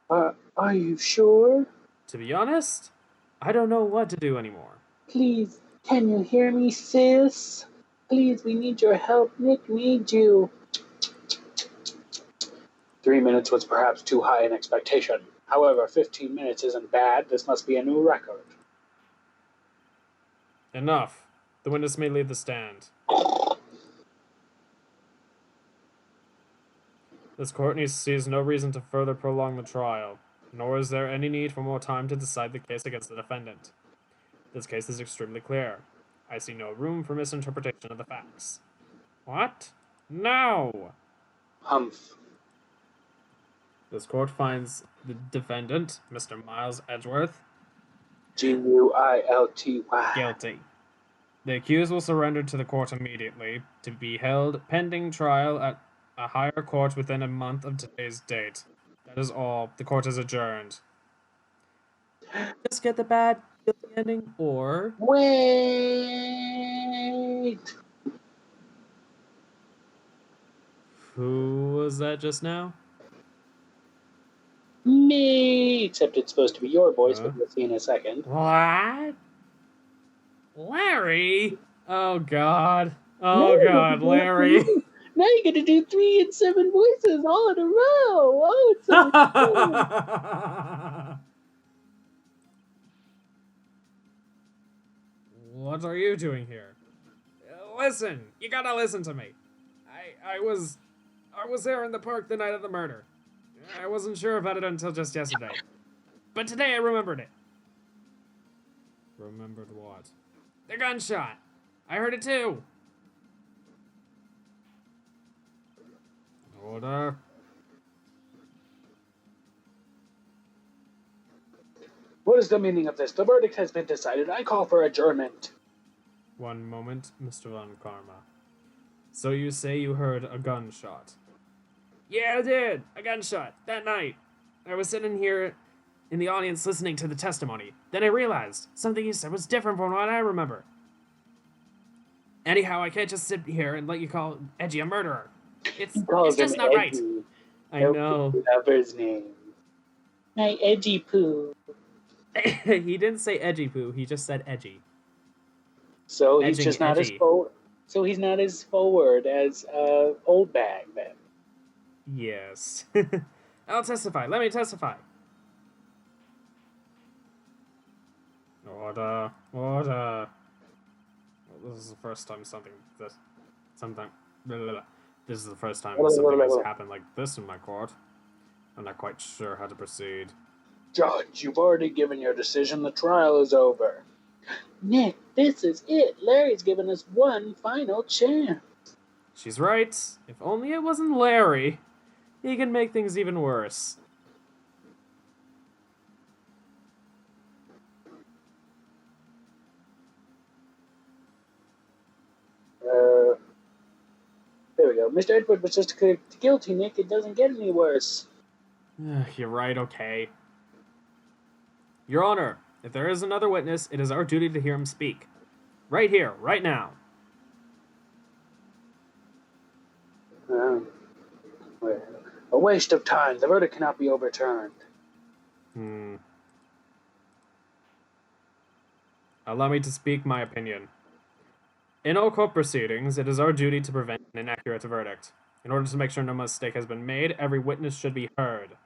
Are you sure? To be honest, I don't know what to do anymore. Please, can you hear me, sis? Please, we need your help. Nick needs you. 3 minutes was perhaps too high an expectation. However, 15 minutes isn't bad. This must be a new record. Enough. The witness may leave the stand. This court sees no reason to further prolong the trial, nor is there any need for more time to decide the case against the defendant. This case is extremely clear. I see no room for misinterpretation of the facts. What? No! Humph. This court finds the defendant, Mr. Miles Edgeworth, Guilty. guilty. The accused will surrender to the court immediately, to be held pending trial at a higher court within a month of today's date. That is all. The court is adjourned. Just get the bad guilty ending, or... Wait! Who was that just now? Me! Except it's supposed to be your voice, but we'll see in a second. What? Larry? Oh, God. Oh, God, Larry. Now you get to do 3 and 7 voices all in a row. Oh, it's so much fun. What are you doing here? Listen, you gotta listen to me. I was there in the park the night of the murder. I wasn't sure about it until just yesterday. But today I remembered it. Remembered what? The gunshot. I heard it too. Order. What is the meaning of this? The verdict has been decided. I call for adjournment. One moment, Mr. Von Karma. So you say you heard a gunshot? Yeah, I did. A gunshot. That night. I was sitting here in the audience listening to the testimony. Then I realized something you said was different from what I remember. Anyhow, I can't just sit here and let you call Edgy a murderer. It's just not right. I know. Lover's name. My Edgy Poo. He didn't say Edgy Poo. He just said Edgy. So he's just not as forward. So he's not as forward as Old Bag then. Yes. I'll testify. Let me testify. Order. Order. Well, this is the first time something this is the first time something has happened like this in my court. I'm not quite sure how to proceed. Judge, you've already given your decision. The trial is over. Nick, this is it. Larry's given us one final chance. She's right. If only it wasn't Larry. He can make things even worse. There we go. Mr. Edward was just guilty, Nick. It doesn't get any worse. You're right, okay. Your Honor, if there is another witness, it is our duty to hear him speak. Right here, right now. A waste of time. The verdict cannot be overturned. Allow me to speak my opinion. In all court proceedings, it is our duty to prevent an inaccurate verdict. In order to make sure no mistake has been made, every witness should be heard.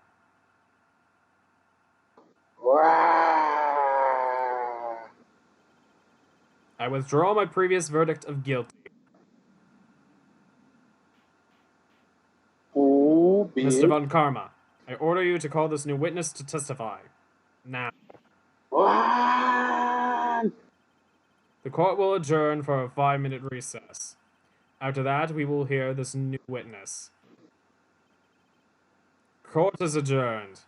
I withdraw my previous verdict of guilty. Mr. Von Karma, I order you to call this new witness to testify. Now. The court will adjourn for a 5-minute recess. After that, we will hear this new witness. Court is adjourned.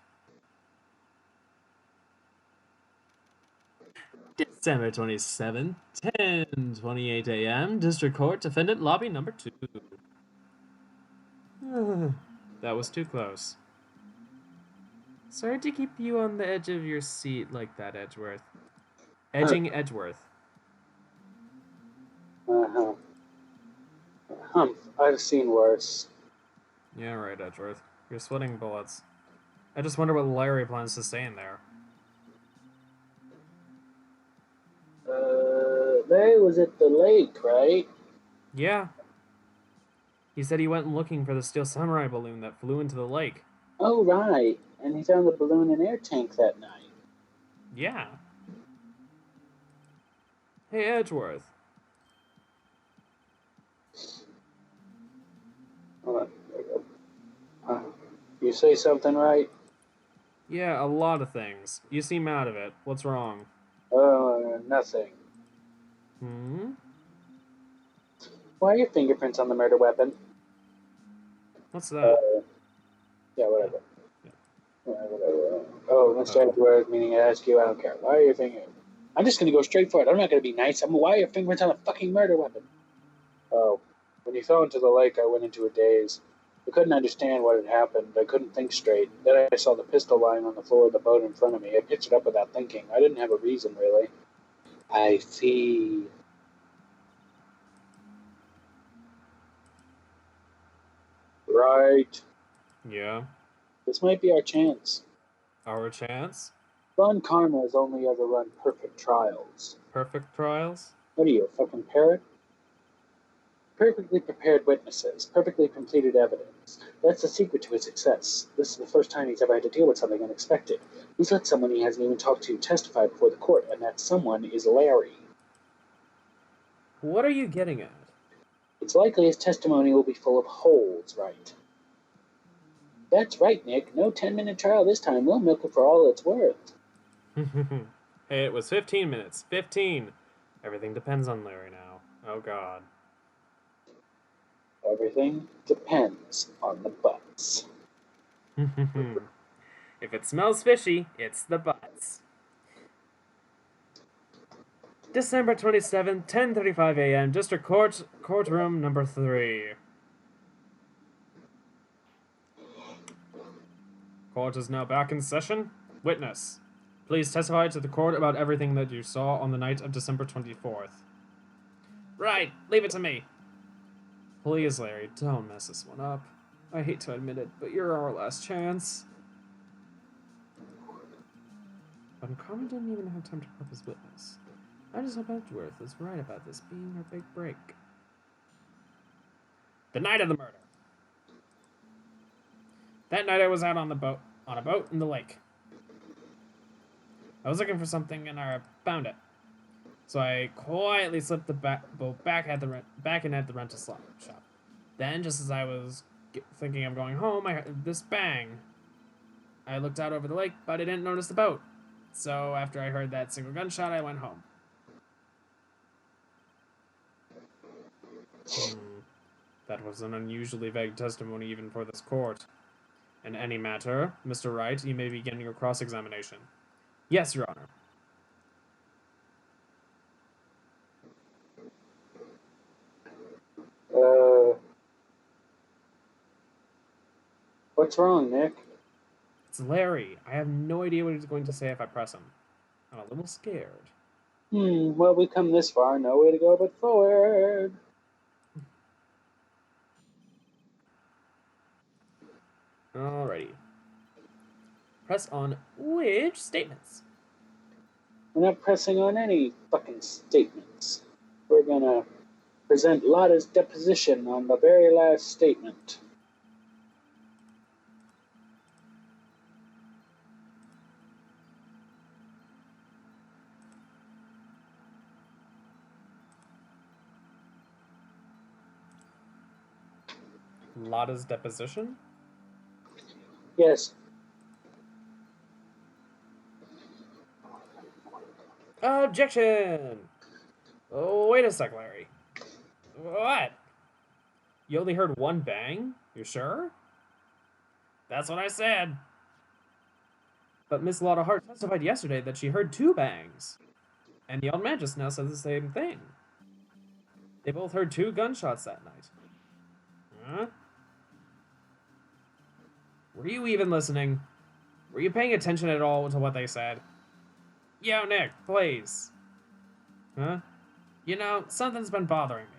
December 27, 10:28 a.m. District Court, Defendant Lobby Number 2. That was too close. Sorry to keep you on the edge of your seat like that, Edgeworth. Edging Edgeworth. I've seen worse. Yeah, right, Edgeworth. You're sweating bullets. I just wonder what Larry plans to say in there. Larry was at the lake, right? Yeah. He said he went looking for the Steel Samurai balloon that flew into the lake. Oh, right. And he found the balloon and air tank that night. Yeah. Hey, Edgeworth. You say something right? Yeah, a lot of things. You seem out of it. What's wrong? Nothing. Why are your fingerprints on the murder weapon? What's that? Yeah, whatever. Oh, Mr. Edward, meaning I ask you, I don't care. Why are your fingerprints? I'm just gonna go straight for it. I'm not gonna be nice. Why are your fingerprints on a fucking murder weapon? Oh, when you fell into the lake, I went into a daze. I couldn't understand what had happened. I couldn't think straight. Then I saw the pistol lying on the floor of the boat in front of me. I picked it up without thinking. I didn't have a reason, really. I see. Right. Yeah. This might be our chance. Our chance? Von Karma has only ever run perfect trials. Perfect trials? What are you, a fucking parrot? Perfectly prepared witnesses, perfectly completed evidence. That's the secret to his success. This is the first time he's ever had to deal with something unexpected. He's let someone he hasn't even talked to testify before the court, and that someone is Larry. What are you getting at? It's likely his testimony will be full of holes, right? That's right, Nick. No 10-minute trial this time. We'll milk it for all it's worth. Hey, it was 15 minutes. 15! Everything depends on Larry now. Oh, God. Everything depends on the butts. If it smells fishy, it's the butts. December 27th, 10:35 a.m. District Court, Courtroom Number 3. Court is now back in session. Witness, please testify to the court about everything that you saw on the night of December 24th. Right, leave it to me. Please, Larry, don't mess this one up. I hate to admit it, but you're our last chance. But Carmen didn't even have time to prep his witness. I just hope Edgeworth is right about this being her big break. The night of the murder. That night I was out on a boat in the lake. I was looking for something and I found it. So I quietly slipped the boat back in at the rental shop. Then, just as I was thinking of going home, I heard this bang. I looked out over the lake, but I didn't notice the boat. So after I heard that single gunshot, I went home. That was an unusually vague testimony even for this court. In any matter, Mr. Wright, you may begin your cross-examination. Yes, Your Honor. What's wrong, Nick? It's Larry. I have no idea what he's going to say if I press him. I'm a little scared. Well, we've come this far. No way to go but forward. Alrighty. Press on which statements? We're not pressing on any fucking statements. We're gonna present Lotta's deposition on the very last statement. Lotta's deposition? Yes. Objection! Oh, wait a sec, Larry. What? You only heard one bang? You sure? That's what I said. But Miss Lotta Hart testified yesterday that she heard 2 bangs. And the old man just now said the same thing. They both heard 2 gunshots that night. Huh? Were you even listening? Were you paying attention at all to what they said? Yo, Nick, please. Huh? You know, something's been bothering me.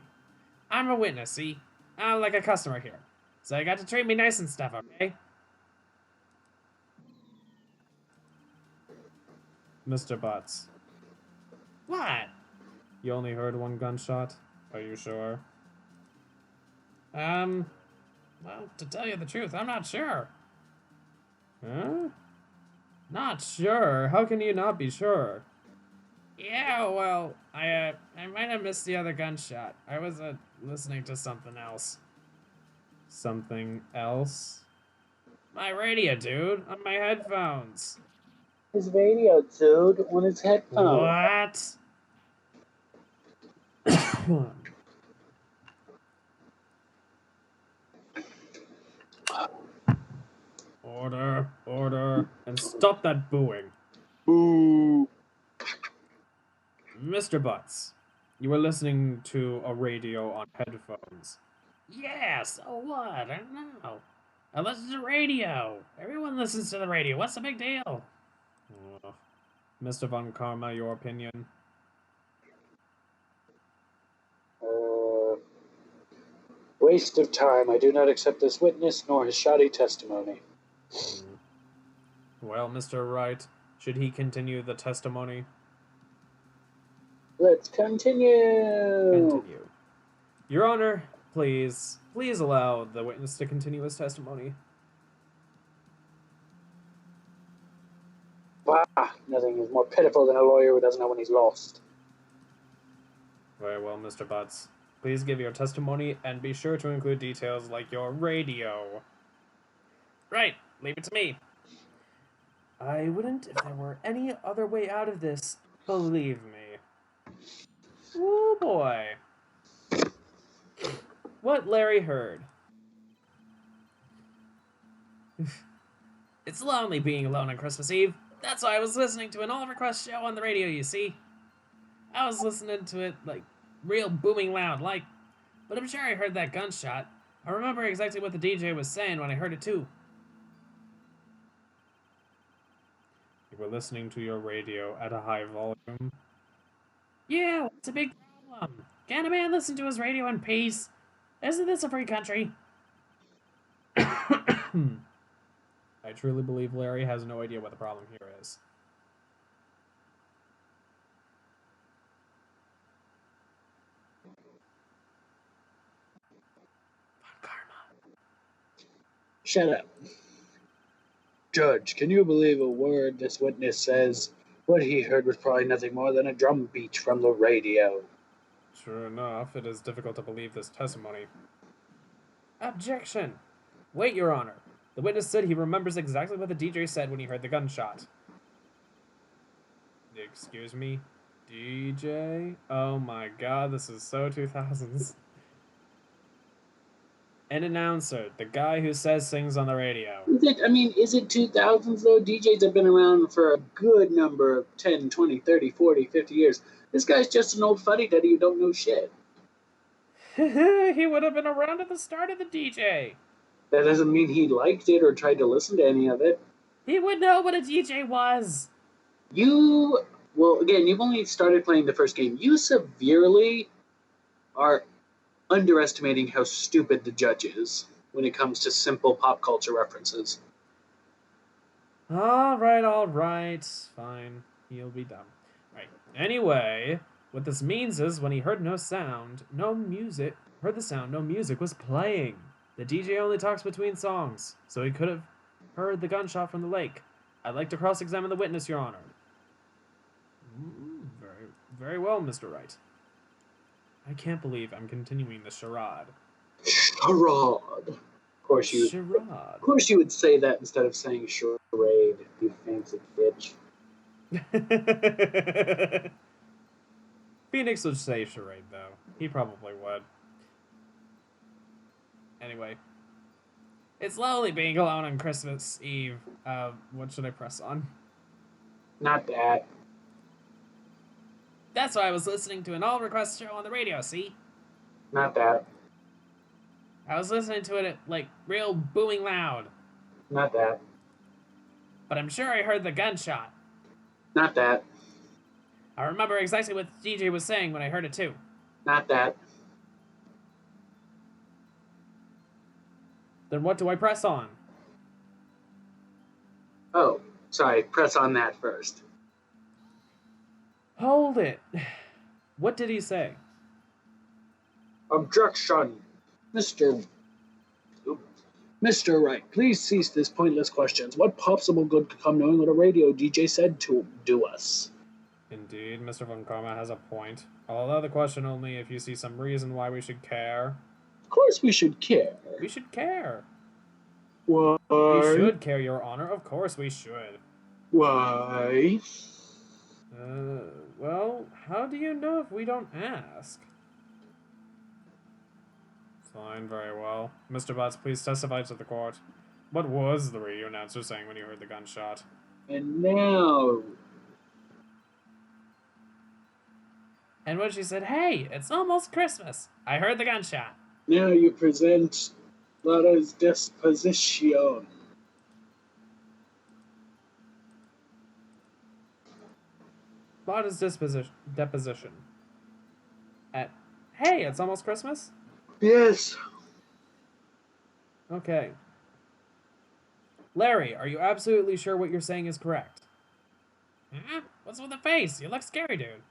I'm a witness, see? I'm like a customer here. So you got to treat me nice and stuff, okay? Mr. Butts. What? You only heard 1 gunshot? Are you sure? Well, to tell you the truth, I'm not sure. Huh? Not sure? How can you not be sure? Yeah, well, I might have missed the other gunshot. I was, listening to something else. Something else? My radio, dude, on my headphones. His radio, dude, on his headphones. What? Order, and stop that booing. Boo. Mr. Butts, you were listening to a radio on headphones. Yeah, so what? I don't know. I listen to radio. Everyone listens to the radio. What's the big deal? Mr. Von Karma, your opinion? Waste of time. I do not accept this witness nor his shoddy testimony. Well, Mr. Wright, should he continue the testimony? Let's continue. Your Honor, please allow the witness to continue his testimony. Nothing is more pitiful than a lawyer who doesn't know when he's lost. Very well, Mr. Butts. Please give your testimony and be sure to include details like your radio. Right, leave it to me. I wouldn't if there were any other way out of this, believe me. Oh boy. What Larry heard. It's lonely being alone on Christmas Eve. That's why I was listening to an Oliver Quest show on the radio, you see. I was listening to it, like, real booming loud, like, but I'm sure I heard that gunshot. I remember exactly what the DJ was saying when I heard it too. You were listening to your radio at a high volume? Yeah, what's a big problem? Can't a man listen to his radio in peace? Isn't this a free country? I truly believe Larry has no idea what the problem here is. Von Karma. Shut up. Judge, can you believe a word this witness says? What he heard was probably nothing more than a drum beat from the radio. Sure enough, it is difficult to believe this testimony. Objection! Wait, Your Honor. The witness said he remembers exactly what the DJ said when he heard the gunshot. Excuse me? DJ? Oh my god, this is so 2000s. An announcer, the guy who says things on the radio. Is it 2000s though? DJs have been around for a good number of 10, 20, 30, 40, 50 years. This guy's just an old fuddy-duddy who don't know shit. He would have been around at the start of the DJ. That doesn't mean he liked it or tried to listen to any of it. He would know what a DJ was. Well, again, you've only started playing the first game. You severely are underestimating how stupid the judge is when it comes to simple pop culture references. All right. Fine. He'll be dumb. Right. Anyway, what this means is when he heard no sound, no music, heard the sound, no music was playing. The DJ only talks between songs, so he could have heard the gunshot from the lake. I'd like to cross-examine the witness, Your Honor. Very, very well, Mr. Wright. I can't believe I'm continuing the charade. Charade. Of course you would say that instead of saying charade, you fancy bitch. Phoenix would say charade, though. He probably would. Anyway. It's lonely being alone on Christmas Eve. What should I press on? Not that. That's why I was listening to an all-request show on the radio, see? Not that. I was listening to it at, like, real booming loud. Not that. But I'm sure I heard the gunshot. Not that. I remember exactly what the DJ was saying when I heard it, too. Not that. Then what do I press on? Oh, sorry. Press on that first. Hold it. What did he say? Objection. Mr. Wright, please cease this pointless questions. What possible good could come knowing what a radio DJ said to do us? Indeed, Mr. Von Karma has a point. Although the question only if you see some reason why we should care. Of course we should care. We should care. Why? We should care, Your Honor. Of course we should. Why? Well, how do you know if we don't ask? Fine, very well. Mr. Butts, please testify to the court. What was the radio announcer saying when you heard the gunshot? And now... And when she said, hey, it's almost Christmas. I heard the gunshot. Now you present Lara's disposition. Lara's deposition. At, hey, it's almost Christmas? Yes. Okay. Larry, are you absolutely sure what you're saying is correct? What's with the face? You look scary, dude.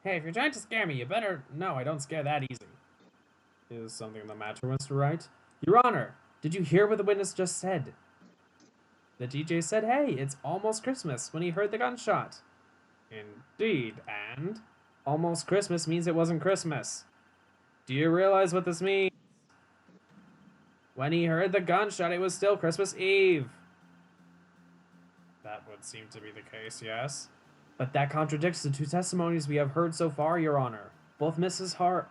Hey, if you're trying to scare me, you better... No, I don't scare that easy. Is something the matter, Mr. Wright? Your Honor, did you hear what the witness just said? The DJ said, hey, it's almost Christmas when he heard the gunshot. Indeed, and almost Christmas means it wasn't Christmas. Do you realize what this means? When he heard the gunshot, it was still Christmas Eve. That would seem to be the case, yes. But that contradicts the two testimonies we have heard so far, Your Honor. Both Miss Hart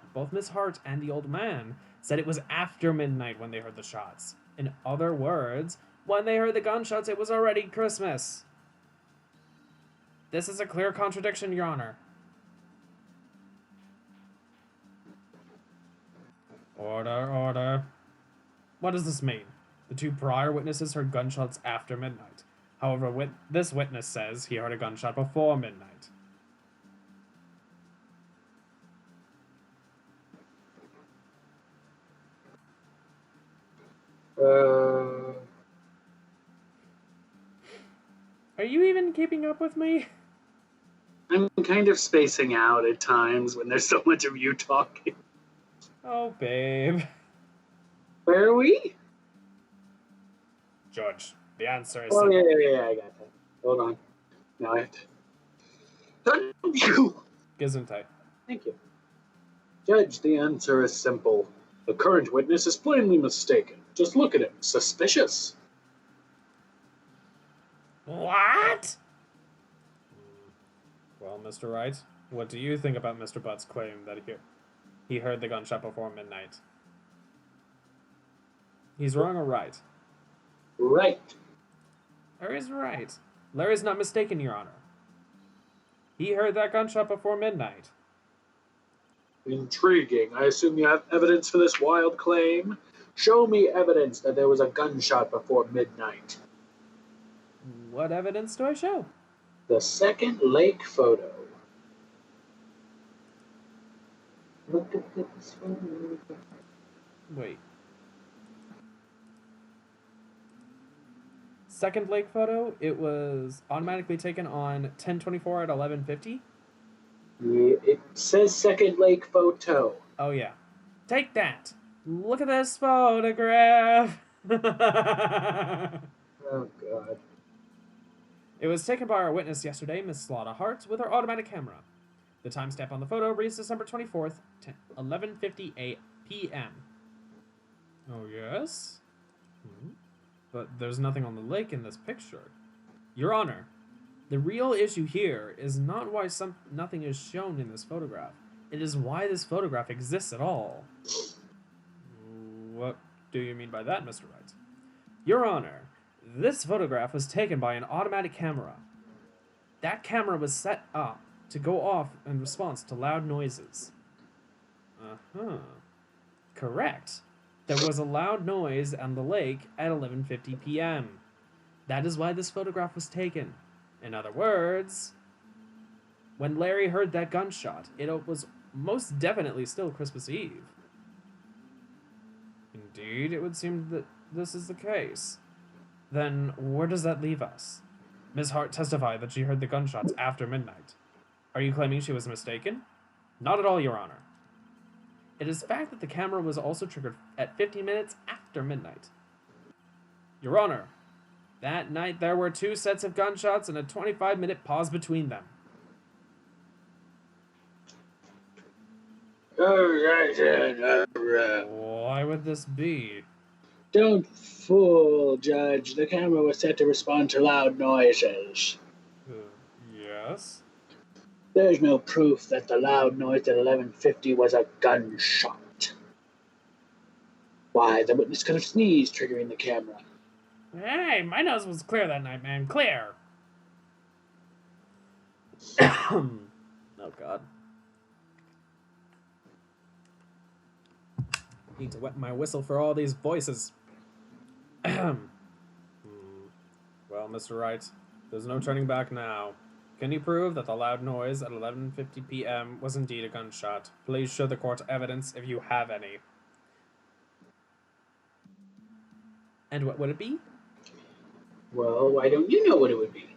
and the old man said it was after midnight when they heard the shots. In other words, when they heard the gunshots, it was already Christmas. This is a clear contradiction, Your Honor. Order. What does this mean? The two prior witnesses heard gunshots after midnight. However, this witness says he heard a gunshot before midnight. Are you even keeping up with me? I'm kind of spacing out at times when there's so much of you talking. Oh, babe. Where are we? Judge, the answer is... Oh, yeah, I got that. Hold on. Now I have to... Gesundheit. Thank you. Judge, the answer is simple. The current witness is plainly mistaken. Just look at him. Suspicious. What? Well, Mr. Wright, what do you think about Mr. Butt's claim that he heard the gunshot before midnight? He's wrong or right? Right. Larry's right. Larry's not mistaken, Your Honor. He heard that gunshot before midnight. Intriguing. I assume you have evidence for this wild claim? Show me evidence that there was a gunshot before midnight. What evidence do I show? The second lake photo. Look at this photo. Wait. Second lake photo, it was automatically taken on 10/24 at 11:50. Yeah, it says second lake photo. Oh yeah. Take that. Look at this photograph. Oh god. It was taken by our witness yesterday, Miss Slaughter Hart, with her automatic camera. The timestamp on the photo reads December 24th, 11:58 p.m. Oh yes? But there's nothing on the lake in this picture. Your Honor, the real issue here is not why nothing is shown in this photograph. It is why this photograph exists at all. What do you mean by that, Mr. Wright? Your Honor, this photograph was taken by an automatic camera. That camera was set up to go off in response to loud noises. Uh-huh. Correct. There was a loud noise on the lake at 11:50 p.m. That is why this photograph was taken. In other words, when Larry heard that gunshot, it was most definitely still Christmas Eve. Indeed, it would seem that this is the case. Then where does that leave us? Ms. Hart testified that she heard the gunshots after midnight. Are you claiming she was mistaken? Not at all, Your Honor. It is fact that the camera was also triggered at 15 minutes after midnight. Your Honor, that night there were 2 sets of gunshots and a 25-minute pause between them. Why would this be? Don't fool, Judge. The camera was set to respond to loud noises. Yes? There's no proof that the loud noise at 11:50 was a gunshot. Why, the witness could have sneezed, triggering the camera. Hey, my nose was clear that night, man. Clear. Oh, God. Need to wet my whistle for all these voices. Well, Mr. Wright, there's no turning back now. Can you prove that the loud noise at 11:50 p.m. was indeed a gunshot? Please show the court evidence if you have any. And what would it be? Well, why don't you know what it would be?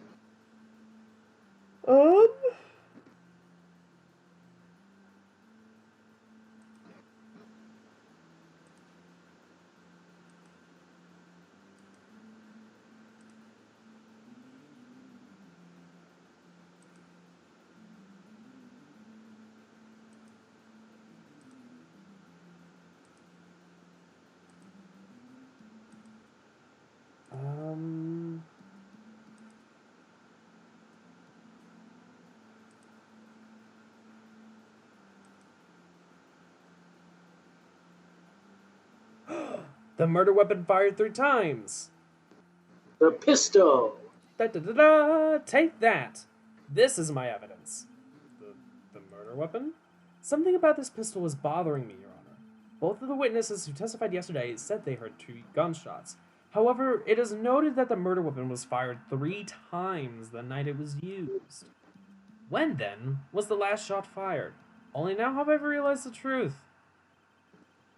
The murder weapon fired 3 times. The pistol. Da-da-da-da! Take that! This is my evidence. The murder weapon? Something about this pistol was bothering me, Your Honor. Both of the witnesses who testified yesterday said they heard 2 gunshots. However, it is noted that the murder weapon was fired 3 times the night it was used. When, then, was the last shot fired? Only now have I realized the truth.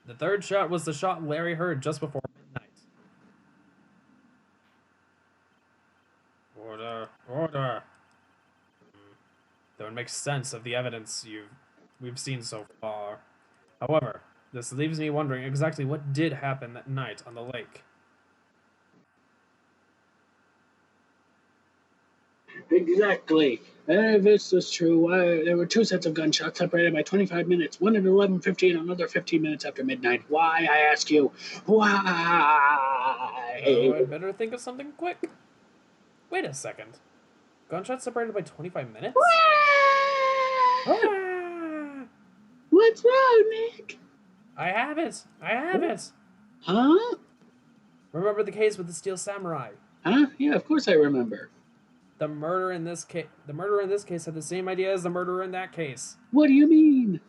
The 3rd shot was the shot Larry heard just before midnight. Order. That would make sense of the evidence we've seen so far. However, this leaves me wondering exactly what did happen that night on the lake. Exactly. If this is true, why there were 2 sets of gunshots separated by 25 minutes, one at 11:50 and another 15 minutes after midnight. Why, I ask you, why? Oh, I'd better think of something quick. Wait a second. Gunshots separated by 25 minutes? Ah! What's wrong, Nick? I have it! Huh? Remember the case with the Steel Samurai? Huh? Yeah, of course I remember. The murderer in this case had the same idea as the murderer in that case. What do you mean?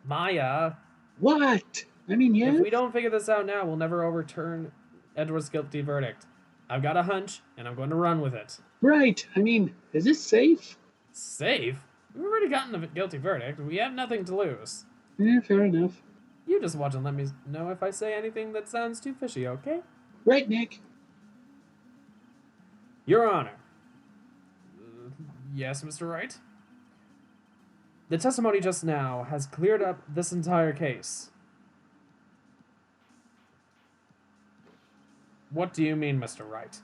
Maya. What? I mean, yeah. If we don't figure this out now, we'll never overturn Edward's guilty verdict. I've got a hunch, and I'm going to run with it. Right. I mean, is this safe? Safe? We've already gotten a guilty verdict. We have nothing to lose. Yeah, fair enough. You just watch and let me know if I say anything that sounds too fishy, okay? Right, Nick. Your Honor. Yes, Mr. Wright? The testimony just now has cleared up this entire case. What do you mean, Mr. Wright?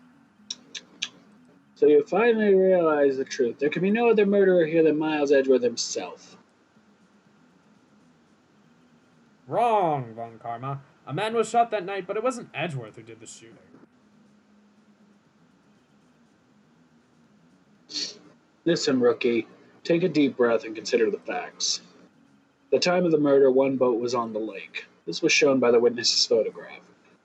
So you finally realize the truth. There can be no other murderer here than Miles Edgeworth himself. Wrong, Von Karma. A man was shot that night, but it wasn't Edgeworth who did the shooting. Listen, rookie. Take a deep breath and consider the facts. The time of the murder, one boat was on the lake. This was shown by the witness's photograph.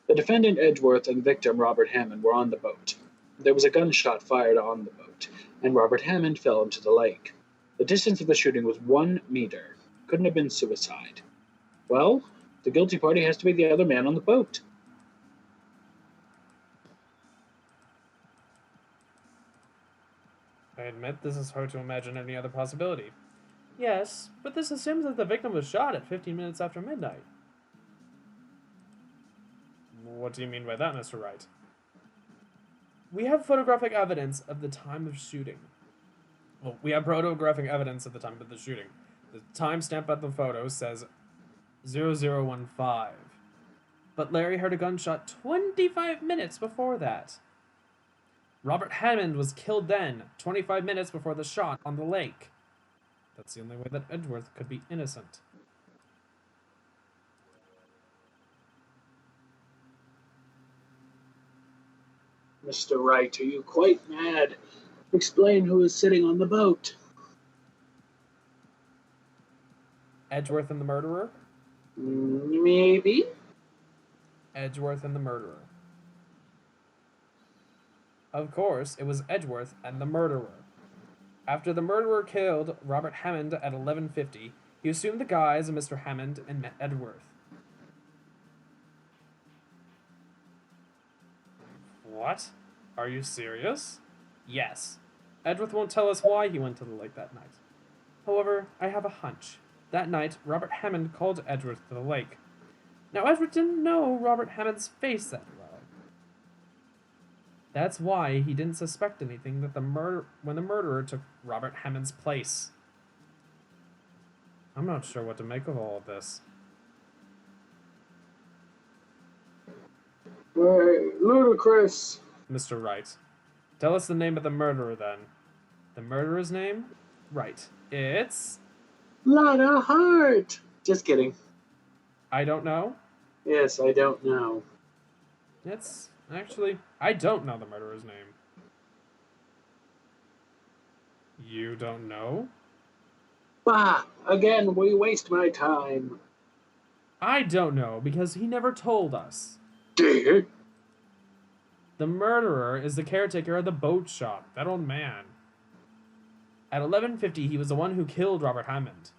The defendant Edgeworth and victim Robert Hammond were on the boat. There was a gunshot fired on the boat, and Robert Hammond fell into the lake. The distance of the shooting was 1 meter. Couldn't have been suicide. Well, the guilty party has to be the other man on the boat. I admit this is hard to imagine any other possibility. Yes, but this assumes that the victim was shot at 15 minutes after midnight. What do you mean by that, Mr. Wright? We have photographic evidence of the time of shooting. Well, we have photographic evidence of the time of the shooting. The timestamp of the photo says 0015. But Larry heard a gunshot 25 minutes before that. Robert Hammond was killed then, 25 minutes before the shot on the lake. That's the only way that Edgeworth could be innocent. Mr. Wright, are you quite mad? Explain who is sitting on the boat. Edgeworth and the murderer? Maybe. Edgeworth and the murderer. Of course, it was Edgeworth and the murderer. After the murderer killed Robert Hammond at 11:50, he assumed the guise of Mr. Hammond and met Edgeworth. What? Are you serious? Yes. Edgeworth won't tell us why he went to the lake that night. However, I have a hunch. That night, Robert Hammond called Edgeworth to the lake. Now, Edgeworth didn't know Robert Hammond's face that well. That's why he didn't suspect anything that when the murderer took Robert Hammond's place. I'm not sure what to make of all of this. Ludicrous. Mr. Wright, tell us the name of the murderer then. The murderer's name? Right. It's... Lana Hart. Just kidding. I don't know? Yes, I don't know. It's... Actually, I don't know the murderer's name. You don't know? Bah! Again, we waste my time. I don't know, because he never told us. Dear? The murderer is the caretaker of the boat shop, that old man. At 11:50, he was the one who killed Robert Hammond.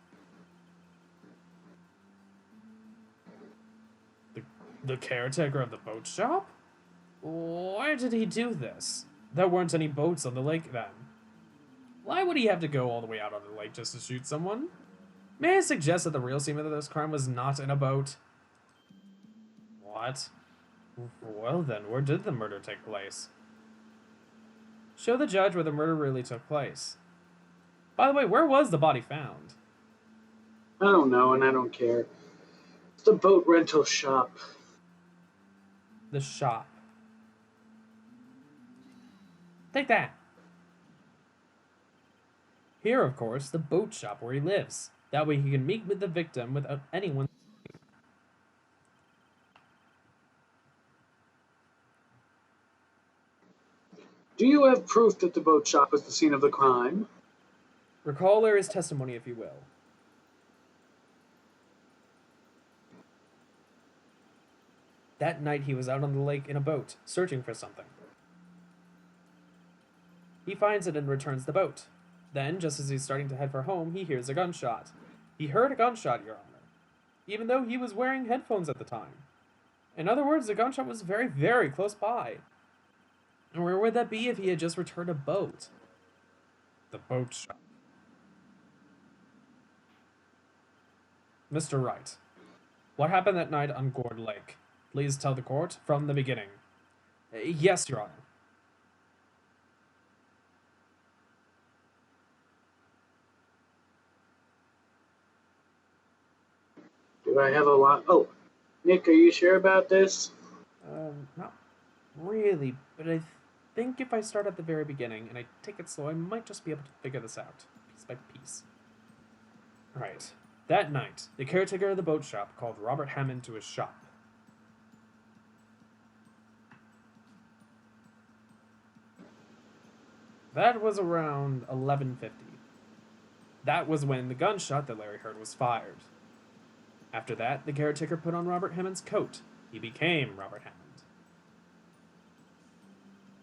The caretaker of the boat shop? Why did he do this? There weren't any boats on the lake then. Why would he have to go all the way out on the lake just to shoot someone? May I suggest that the real scene of this crime was not in a boat? What? Well then, where did the murder take place? Show the judge where the murder really took place. By the way, where was the body found? I don't know, and I don't care. It's the boat rental shop. The shop. Take that. Here, of course, the boat shop where he lives. That way he can meet with the victim without anyone. Do you have proof that the boat shop was the scene of the crime? Recall Larry's testimony, if you will. That night he was out on the lake in a boat, searching for something. He finds it and returns the boat. Then, just as he's starting to head for home, he hears a gunshot. He heard a gunshot, Your Honor. even though he was wearing headphones at the time. In other words, the gunshot was very, very close by. And where would that be if he had just returned a boat? The boat shop. Mr. Wright, what happened that night on Gourd Lake? Please tell the court from the beginning. Yes, Your Honor. Do I have a lot? Oh, Nick, are you sure about this? Not really, but I think if I start at the very beginning and I take it slow, I might just be able to figure this out, piece by piece. Alright. That night, the caretaker of the boat shop called Robert Hammond to his shop. That was around 11:50. That was when the gunshot that Larry heard was fired. After that, the caretaker put on Robert Hammond's coat. He became Robert Hammond.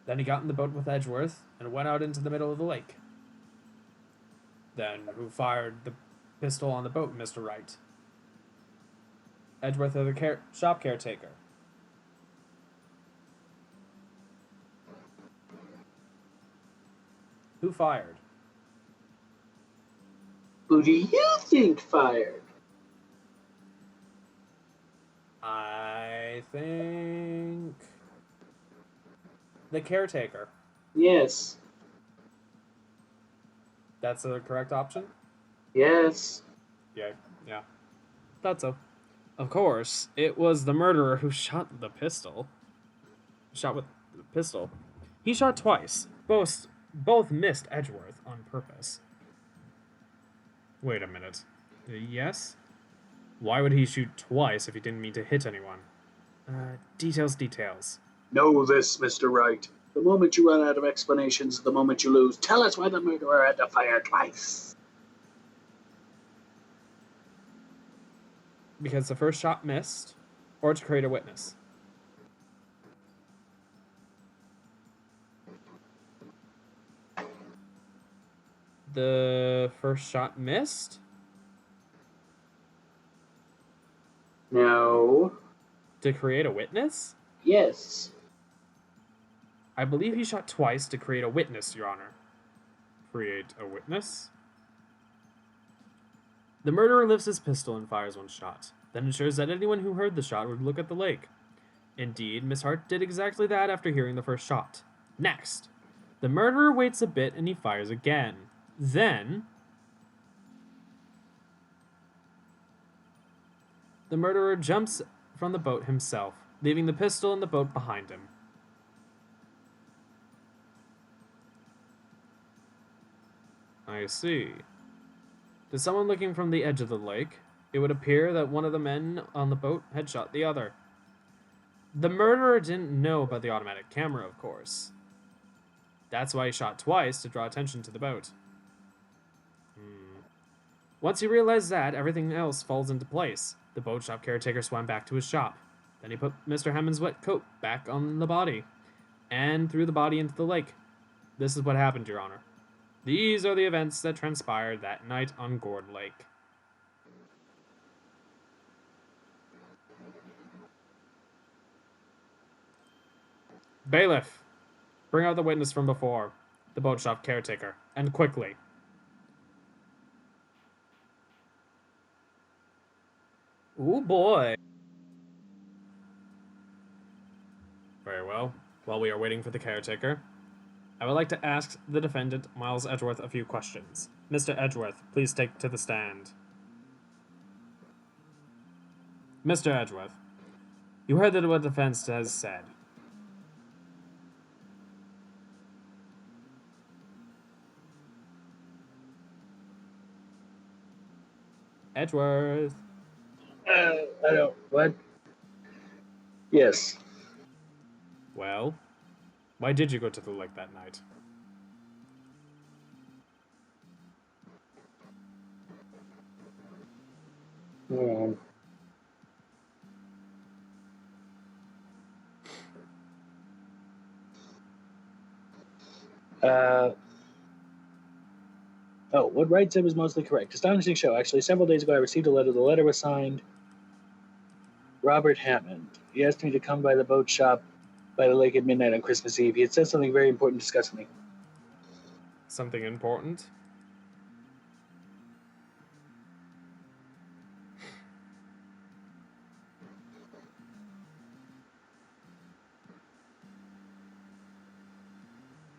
Then he got in the boat with Edgeworth and went out into the middle of the lake. Then, who fired the pistol on the boat, Mr. Wright? Edgeworth or the shop caretaker? Who fired? Who do you think fired? I think the caretaker. Yes. That's the correct option? Yes. Yeah. Thought so. Of course, it was the murderer who shot the pistol. Shot with the pistol. He shot twice. Both missed Edgeworth on purpose. Wait a minute. Yes? Why would he shoot twice if he didn't mean to hit anyone? Details. Know this, Mr. Wright. The moment you run out of explanations, the moment you lose. Tell us why the murderer had to fire twice. Because the first shot missed, or to create a witness. The first shot missed? No. To create a witness? Yes. I believe he shot twice to create a witness, Your Honor. Create a witness? The murderer lifts his pistol and fires one shot, then ensures that anyone who heard the shot would look at the lake. Indeed, Miss Hart did exactly that after hearing the first shot. Next, the murderer waits a bit and he fires again. Then, the murderer jumps from the boat himself, leaving the pistol in the boat behind him. I see. To someone looking from the edge of the lake, it would appear that one of the men on the boat had shot the other. The murderer didn't know about the automatic camera, of course. That's why he shot twice, to draw attention to the boat. Once he realized that, everything else falls into place. The boat shop caretaker swam back to his shop. Then he put Mr. Hammond's wet coat back on the body, and threw the body into the lake. This is what happened, Your Honor. These are the events that transpired that night on Gourd Lake. Bailiff, bring out the witness from before, the boat shop caretaker, and quickly. Ooh, boy. Very well. While we are waiting for the caretaker, I would like to ask the defendant, Miles Edgeworth, a few questions. Mr. Edgeworth, please take to the stand. Mr. Edgeworth, you heard what the defense has said. Edgeworth. I don't. What? Yes. Well, why did you go to the lake that night? What Wright said was mostly correct. Astonishing show. Actually, several days ago, I received a letter. The letter was signed Robert Hammond. He asked me to come by the boat shop by the lake at midnight on Christmas Eve. He had said something very important to discuss with me. Something important?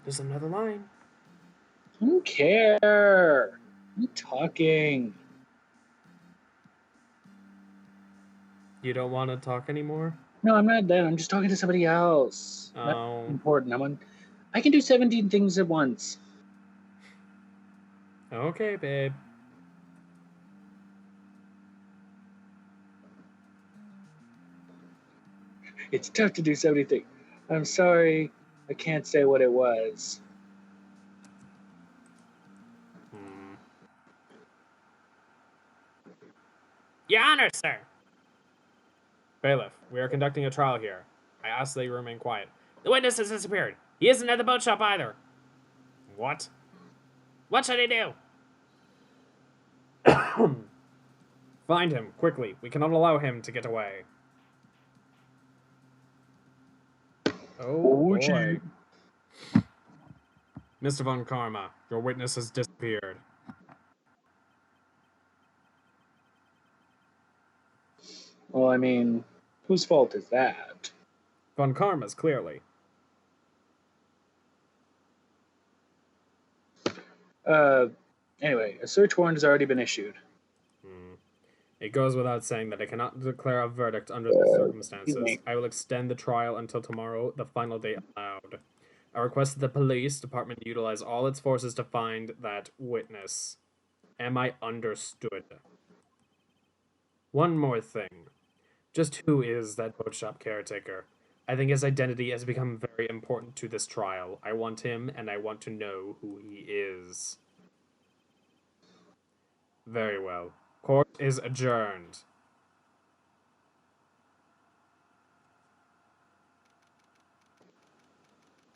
There's another line. I don't care. I'm talking. You don't want to talk anymore? No, I'm not done. I'm just talking to somebody else. Not Oh. important. I can do 17 things at once. Okay, babe. It's tough to do 70 things. I'm sorry. I can't say what it was. Your Honor, sir! Bailiff, we are conducting a trial here. I ask that you remain quiet. The witness has disappeared. He isn't at the boat shop either. What? What should I do? Find him, quickly. We cannot allow him to get away. Oh, boy. Mr. Von Karma, your witness has disappeared. Well, I mean, whose fault is that? Von Karma's, clearly. Anyway, a search warrant has already been issued. It goes without saying that I cannot declare a verdict under the circumstances. I will extend the trial until tomorrow, the final day allowed. I request that the police department utilize all its forces to find that witness. Am I understood? One more thing. Just who is that boat shop caretaker? I think his identity has become very important to this trial. I want him, and I want to know who he is. Very well. Court is adjourned.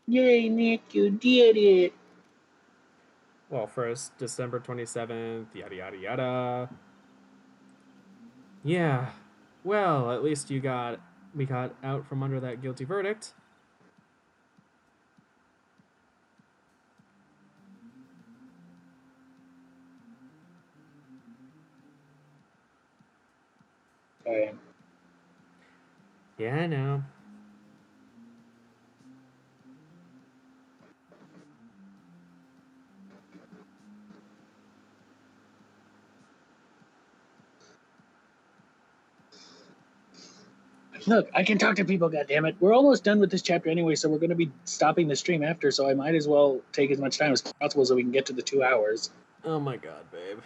Yay, Nick, you did it. Well, first, December 27th, yada yada yada. Yeah. Well, at least we got out from under that guilty verdict. Okay. Yeah, I know. Look, I can talk to people, goddammit. We're almost done with this chapter anyway, so we're going to be stopping the stream after, so I might as well take as much time as possible so we can get to the 2 hours. Oh my god, babe.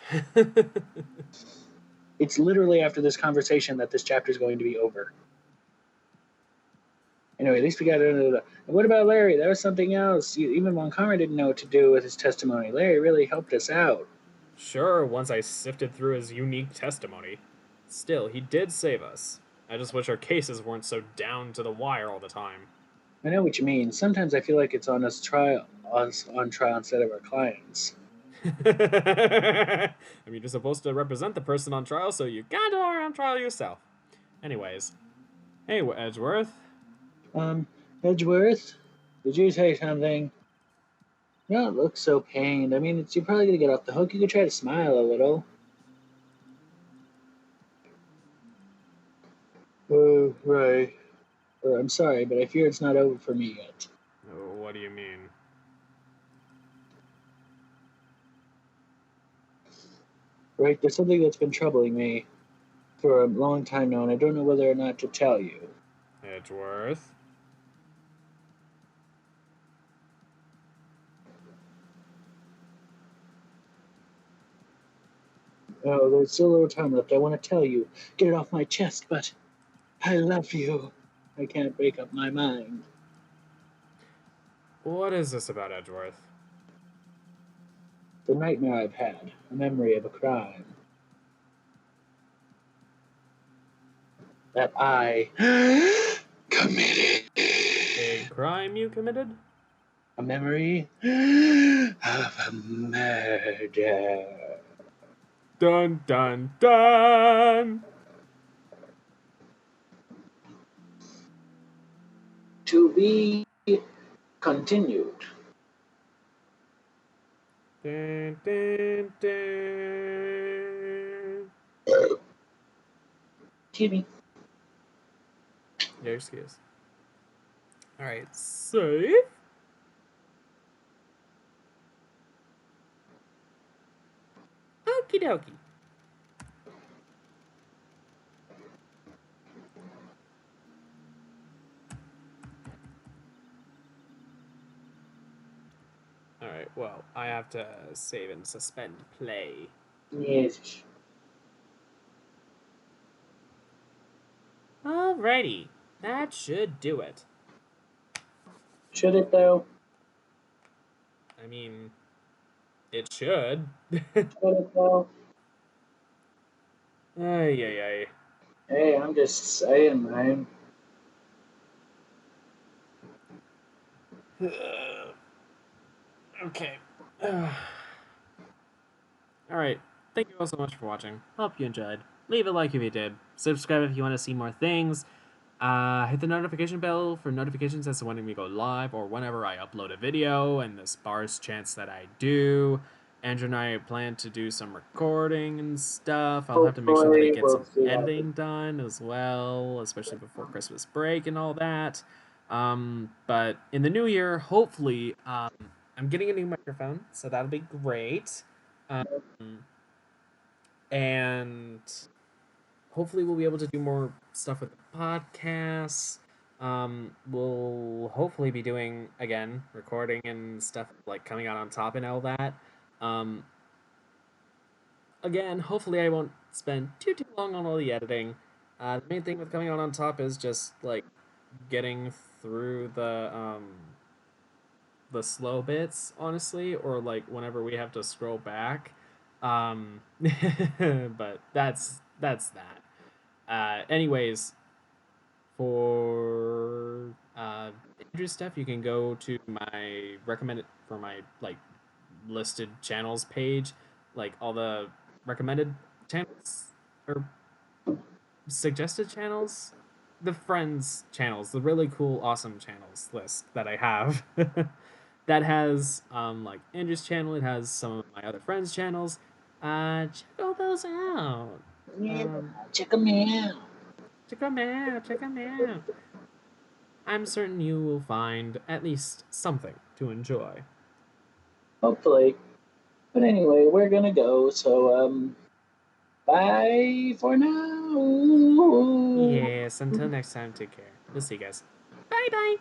It's literally after this conversation that this chapter is going to be over. Anyway, at least we got it. What about Larry? That was something else. Even Montgomery didn't know what to do with his testimony. Larry really helped us out. Sure, once I sifted through his unique testimony. Still, he did save us. I just wish our cases weren't so down to the wire all the time. I know what you mean. Sometimes I feel like it's on us on trial instead of our clients. I mean, you're supposed to represent the person on trial, so you kinda are on trial yourself. Anyways. Hey, Edgeworth. Edgeworth? Did you say something? You don't look so pained. I mean, you're probably going to get off the hook. You could try to smile a little. Oh, right. I'm sorry, but I fear it's not over for me yet. What do you mean? Right, there's something that's been troubling me for a long time now, and I don't know whether or not to tell you. Edgeworth? Oh, there's still a little time left. I want to tell you. Get it off my chest, but I love you. I can't make up my mind. What is this about Edgeworth? The nightmare I've had. A memory of a crime. That I committed. A crime you committed? A memory of a murder. Dun dun dun! To be continued. Dun, dun, dun. TV. Your excuse. All right, save. Okie dokie. All right, well, I have to save and suspend play. Yes. Alrighty, that should do it. Should it though? I mean, it should. Should it though? Ay, ay, ay. Hey, I'm just saying, man. Okay. Alright, thank you all so much for watching. Hope you enjoyed. Leave a like if you did. Subscribe if you want to see more things. Hit the notification bell for notifications as to when we go live or whenever I upload a video, and the sparse chance that I do. Andrew and I plan to do some recording and stuff. I'll have to make sure that I Hopefully, get we'll some see editing done as well, especially before Christmas break and all that. But in the new year, hopefully, I'm getting a new microphone, so that'll be great. And hopefully we'll be able to do more stuff with the podcasts. We'll hopefully be doing, again, recording and stuff, like coming out on top and all that. Again, hopefully I won't spend too long on all the editing. The main thing with coming out on top is just like getting through the slow bits, honestly, or like whenever we have to scroll back. But that's that. Anyways, for Andrew's stuff, you can go to my recommended for my like listed channels page, like all the recommended channels or suggested channels, the friends channels, the really cool, awesome channels list that I have. That has like Andrew's channel. It has some of my other friends' channels. Check all those out. Yeah, check them out. Check them out. Check them out. I'm certain you will find at least something to enjoy. Hopefully. But anyway, we're gonna go. So bye for now. Yes. Until next time. Take care. We'll see you guys. Bye bye.